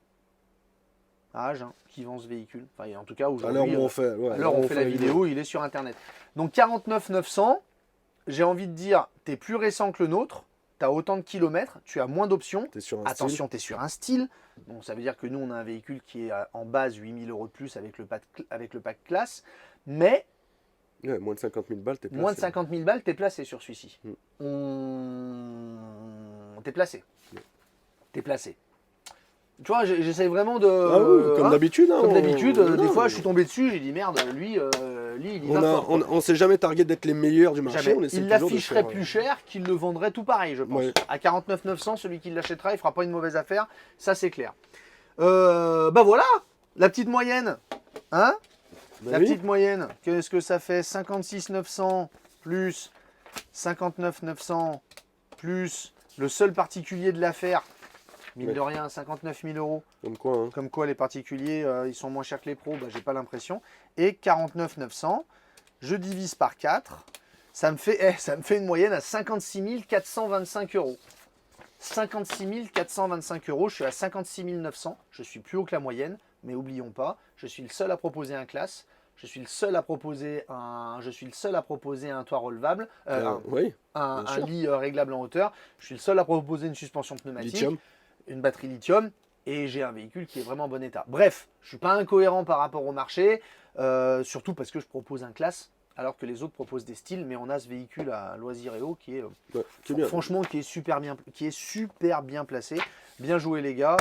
Speaker 2: À Agen, qui vend ce véhicule. Enfin, en tout cas, aujourd'hui.
Speaker 1: À l'heure où on fait, ouais,
Speaker 2: on fait la vidéo, il est sur Internet. Donc 49 900, j'ai envie de dire, tu es plus récent que le nôtre, tu as autant de kilomètres, tu as moins d'options. Attention, tu es sur un style. Donc ça veut dire que nous, on a un véhicule qui est en base 8 000 € de plus avec le pack classe. Mais
Speaker 1: ouais, moins de 50 000 balles, t'es placé.
Speaker 2: Moins de 50 000 balles, t'es placé sur celui-ci. T'es placé. T'es placé. Tu vois, j'essaie vraiment de...
Speaker 1: Ah oui, comme d'habitude. Hein,
Speaker 2: comme d'habitude, des fois, je suis tombé dessus, j'ai dit merde, lui il va fort.
Speaker 1: On s'est jamais targué d'être les meilleurs du marché.
Speaker 2: Jamais. Il l'afficherait plus cher qu'il le vendrait tout pareil, je pense.
Speaker 1: Ouais.
Speaker 2: À 49 900, celui qui l'achètera, il fera pas une mauvaise affaire, ça c'est clair. Bah voilà, la petite moyenne. Hein?
Speaker 1: Bah
Speaker 2: La
Speaker 1: oui.
Speaker 2: petite moyenne, qu'est-ce que ça fait? 56 900 plus 59 900 plus le seul particulier de l'affaire. Mine
Speaker 1: Ouais.
Speaker 2: de rien, 59 000 euros.
Speaker 1: Comme quoi, hein.
Speaker 2: Comme quoi les particuliers, ils sont moins chers que les pros, bah, j'ai pas l'impression. Et 49 900, je divise par 4, ça me fait une moyenne à 56 425 euros. 56 425 euros, je suis à 56 900, je suis plus haut que la moyenne, mais oublions pas, je suis le seul à proposer un classe, je suis le seul à proposer un toit relevable,
Speaker 1: Oui,
Speaker 2: un
Speaker 1: bien sûr.
Speaker 2: lit réglable en hauteur, je suis le seul à proposer une suspension pneumatique,
Speaker 1: lithium.
Speaker 2: une batterie lithium, et j'ai un véhicule qui est vraiment en bon état. Bref, je ne suis pas incohérent par rapport au marché, surtout parce que je propose un classe, alors que les autres proposent des styles, mais on a ce véhicule à Loisiréo qui est,
Speaker 1: Ouais, qui est bien.
Speaker 2: franchement, qui est super bien placé. Bien joué les gars,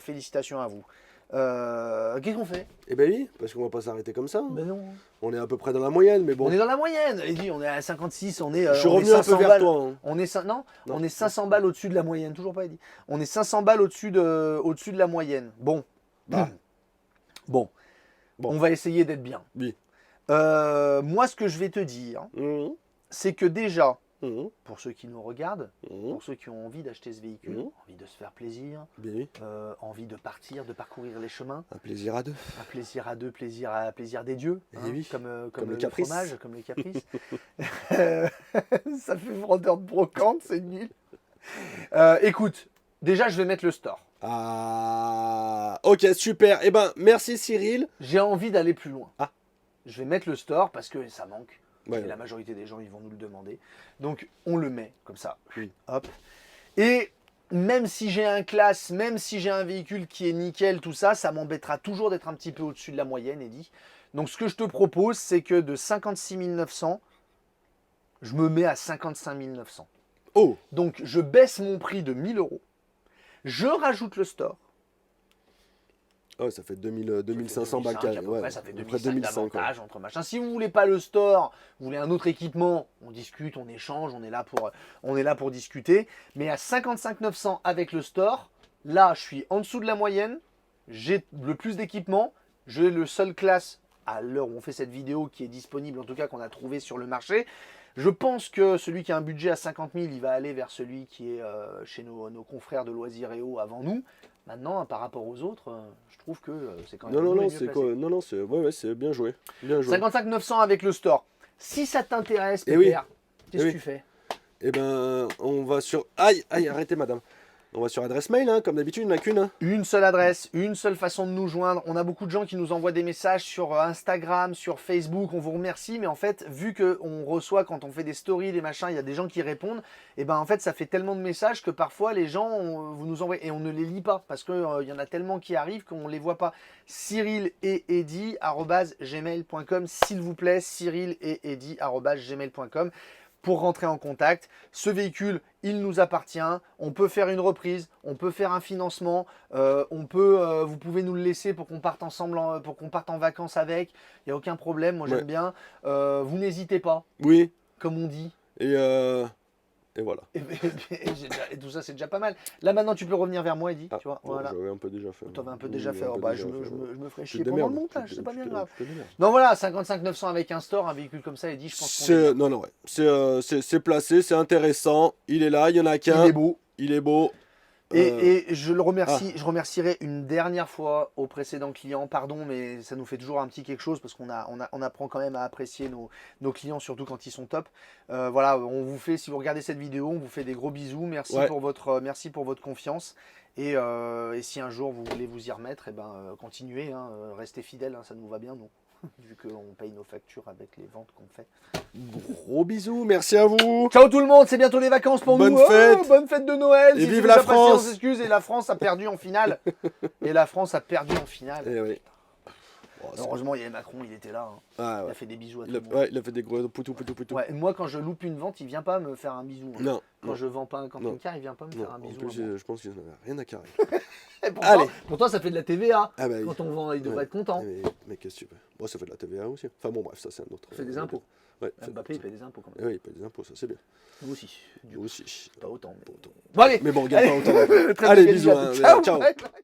Speaker 2: félicitations à vous. Qu'est-ce qu'on fait?
Speaker 1: Eh ben oui, parce qu'on va pas s'arrêter comme ça. Hein.
Speaker 2: Ben non.
Speaker 1: On est à peu près dans la moyenne, mais bon.
Speaker 2: On est dans la moyenne. Allez-y, on est à 56, on est.
Speaker 1: Je suis
Speaker 2: on est
Speaker 1: revenu un peu
Speaker 2: 500
Speaker 1: vers
Speaker 2: balles.
Speaker 1: toi. Hein.
Speaker 2: On est, non,
Speaker 1: Non.
Speaker 2: on est 500 balles au-dessus de la moyenne. Toujours pas dit. On est 500 balles au-dessus de la moyenne. Bon.
Speaker 1: Bah.
Speaker 2: Bon.
Speaker 1: Bon.
Speaker 2: On va essayer d'être bien.
Speaker 1: Oui.
Speaker 2: Moi, ce que je vais te dire,
Speaker 1: Mmh.
Speaker 2: c'est que déjà,
Speaker 1: Mmh.
Speaker 2: pour ceux qui nous regardent,
Speaker 1: Mmh.
Speaker 2: pour ceux qui ont envie d'acheter ce véhicule, envie de se faire plaisir,
Speaker 1: Bien oui.
Speaker 2: envie de partir, de parcourir les chemins,
Speaker 1: Un plaisir à deux.
Speaker 2: un plaisir à deux, plaisir des dieux,
Speaker 1: Eh
Speaker 2: hein,
Speaker 1: oui,
Speaker 2: comme
Speaker 1: le
Speaker 2: le
Speaker 1: caprice.
Speaker 2: fromage, comme les caprices. Ça fait vendeur de brocante, c'est nul. Écoute, déjà je vais mettre le store.
Speaker 1: Ah. Ok, super. Eh ben, merci Cyril.
Speaker 2: J'ai envie d'aller plus loin.
Speaker 1: Ah.
Speaker 2: Je vais mettre le store parce que ça manque.
Speaker 1: Ouais,
Speaker 2: Et la
Speaker 1: ouais.
Speaker 2: majorité des gens, ils vont nous le demander. Donc, on le met comme ça.
Speaker 1: Oui.
Speaker 2: Hop. Et même si j'ai un classe, même si j'ai un véhicule qui est nickel, tout ça, ça m'embêtera toujours d'être un petit peu au-dessus de la moyenne, Eddy. Donc, ce que je te propose, c'est que de 56 900, je me mets à 55 900.
Speaker 1: Oh.
Speaker 2: Donc, je baisse mon prix de 1000 euros. Je rajoute le store.
Speaker 1: Oh, ça fait 2500 balles.
Speaker 2: À peu
Speaker 1: Ouais,
Speaker 2: près, ça fait
Speaker 1: à peu
Speaker 2: 2005
Speaker 1: près 2500. quoi.
Speaker 2: d'avantage entre machin. Si vous voulez pas le store, vous voulez un autre équipement, on discute, on échange, on est là pour discuter. Mais à 55 900 avec le store, là, je suis en dessous de la moyenne. J'ai le plus d'équipement. J'ai le seul classe à l'heure où on fait cette vidéo qui est disponible, en tout cas qu'on a trouvé sur le marché. Je pense que celui qui a un budget à 50 000, il va aller vers celui qui est chez nos confrères de Loisiréo avant nous. Maintenant, par rapport aux autres, je trouve que c'est quand même
Speaker 1: Non, non,
Speaker 2: nous les
Speaker 1: non,
Speaker 2: mieux
Speaker 1: c'est
Speaker 2: placés.
Speaker 1: quoi? Non, non, c'est ouais, ouais, c'est bien joué. Bien joué.
Speaker 2: 55 900 avec le store. Si ça t'intéresse,
Speaker 1: Eh oui.
Speaker 2: Pépère, qu'est-ce
Speaker 1: Eh
Speaker 2: que
Speaker 1: oui.
Speaker 2: tu fais?
Speaker 1: Eh ben, on va sur. Aïe, aïe, arrêtez, madame. On va sur adresse mail, hein, comme d'habitude, il n'y en a qu'une. Hein.
Speaker 2: Une seule adresse, une seule façon de nous joindre. On a beaucoup de gens qui nous envoient des messages sur Instagram, sur Facebook. On vous remercie, mais en fait, vu qu'on reçoit quand on fait des stories, des machins, il y a des gens qui répondent. Et ben en fait, ça fait tellement de messages que parfois les gens, vous nous envoyez et on ne les lit pas parce que il y en a tellement qui arrivent qu'on les voit pas. Cyril et Eddy@gmail.com, s'il vous plaît. Cyril et Eddy@gmail.com. Pour rentrer en contact. Ce véhicule, il nous appartient. On peut faire une reprise, on peut faire un financement, vous pouvez nous le laisser pour qu'on parte ensemble, pour qu'on parte en vacances avec. Il n'y a aucun problème, moi j'aime
Speaker 1: Ouais.
Speaker 2: bien. Vous n'hésitez pas,
Speaker 1: Oui.
Speaker 2: comme on dit.
Speaker 1: Et voilà.
Speaker 2: Et tout ça, c'est déjà pas mal. Là maintenant, tu peux revenir vers moi, Eddy.
Speaker 1: Ah,
Speaker 2: tu vois,
Speaker 1: bon,
Speaker 2: voilà.
Speaker 1: j'avais un peu déjà fait.
Speaker 2: Tu avais un peu
Speaker 1: Oui,
Speaker 2: déjà
Speaker 1: oui,
Speaker 2: fait.
Speaker 1: un
Speaker 2: Oh,
Speaker 1: peu
Speaker 2: bah,
Speaker 1: déjà
Speaker 2: je
Speaker 1: fait.
Speaker 2: me ferai
Speaker 1: Tu
Speaker 2: chier
Speaker 1: te
Speaker 2: pendant le
Speaker 1: démerdes,
Speaker 2: montage,
Speaker 1: tu
Speaker 2: c'est
Speaker 1: te-
Speaker 2: pas
Speaker 1: tu
Speaker 2: bien
Speaker 1: te-
Speaker 2: grave.
Speaker 1: tu te démerdes.
Speaker 2: Non voilà, 55 900 avec un store, un véhicule comme ça, Eddy, je pense qu'on est bien.
Speaker 1: Non, non, ouais. C'est placé, c'est intéressant. Il est là, il y en a
Speaker 2: Il
Speaker 1: qu'un.
Speaker 2: est beau.
Speaker 1: Il est beau.
Speaker 2: Et je le remercie, je remercierai une dernière fois aux précédents clients. Pardon, mais ça nous fait toujours un petit quelque chose parce on apprend quand même à apprécier nos clients, surtout quand ils sont top. Voilà, on vous fait, si vous regardez cette vidéo, on vous fait des gros bisous. Merci
Speaker 1: Ouais.
Speaker 2: pour votre confiance. Et si un jour vous voulez vous y remettre, continuez, hein, restez fidèles, hein, ça nous va bien, nous, vu qu'on paye nos factures avec les ventes qu'on fait.
Speaker 1: Gros bisous, merci à vous.
Speaker 2: Ciao tout le monde, c'est bientôt les vacances pour
Speaker 1: Bonne
Speaker 2: nous.
Speaker 1: fête.
Speaker 2: Oh, bonne fête de Noël.
Speaker 1: Et
Speaker 2: Si
Speaker 1: vive
Speaker 2: c'est
Speaker 1: la
Speaker 2: déjà passé,
Speaker 1: France.
Speaker 2: on s'excuse. Et la France a perdu en finale. Et la France a perdu en finale.
Speaker 1: Eh oui. Oh,
Speaker 2: Heureusement, il y avait Macron, il était là. Hein.
Speaker 1: Ah,
Speaker 2: Il
Speaker 1: ouais.
Speaker 2: a fait des bisous à tout
Speaker 1: Il a,
Speaker 2: le monde.
Speaker 1: ouais, il a fait des gros poutou.
Speaker 2: Ouais, et moi, quand je loupe une vente, il vient pas me faire un bisou. Hein.
Speaker 1: Non.
Speaker 2: Quand je vends pas un camping-car, il vient pas me
Speaker 1: Non,
Speaker 2: faire un
Speaker 1: en
Speaker 2: bisou.
Speaker 1: plus,
Speaker 2: à moi.
Speaker 1: je pense qu'il n'en a rien à carrer.
Speaker 2: Et pourtant,
Speaker 1: Allez.
Speaker 2: pourtant, ça fait de la TVA.
Speaker 1: Ah bah,
Speaker 2: Quand on vend, il devrait
Speaker 1: ouais.
Speaker 2: être content.
Speaker 1: Mais qu'est-ce que tu veux? Moi, ça fait de la TVA aussi. Enfin bon, bref, ça c'est un autre.
Speaker 2: On fait des impôts.
Speaker 1: Ouais,
Speaker 2: Mbappé, il paye des impôts quand
Speaker 1: Eh
Speaker 2: même.
Speaker 1: oui, il paye des impôts, ça c'est bien.
Speaker 2: Nous aussi. Du
Speaker 1: Nous
Speaker 2: coup,
Speaker 1: aussi.
Speaker 2: pas autant. Mais...
Speaker 1: Pas autant.
Speaker 2: Bon, allez.
Speaker 1: Mais bon, regarde pas autant.
Speaker 2: Très
Speaker 1: Allez,
Speaker 2: bien,
Speaker 1: bisous.
Speaker 2: bisous.
Speaker 1: Hein.
Speaker 2: Ciao.
Speaker 1: Ciao.
Speaker 2: Bye, bye.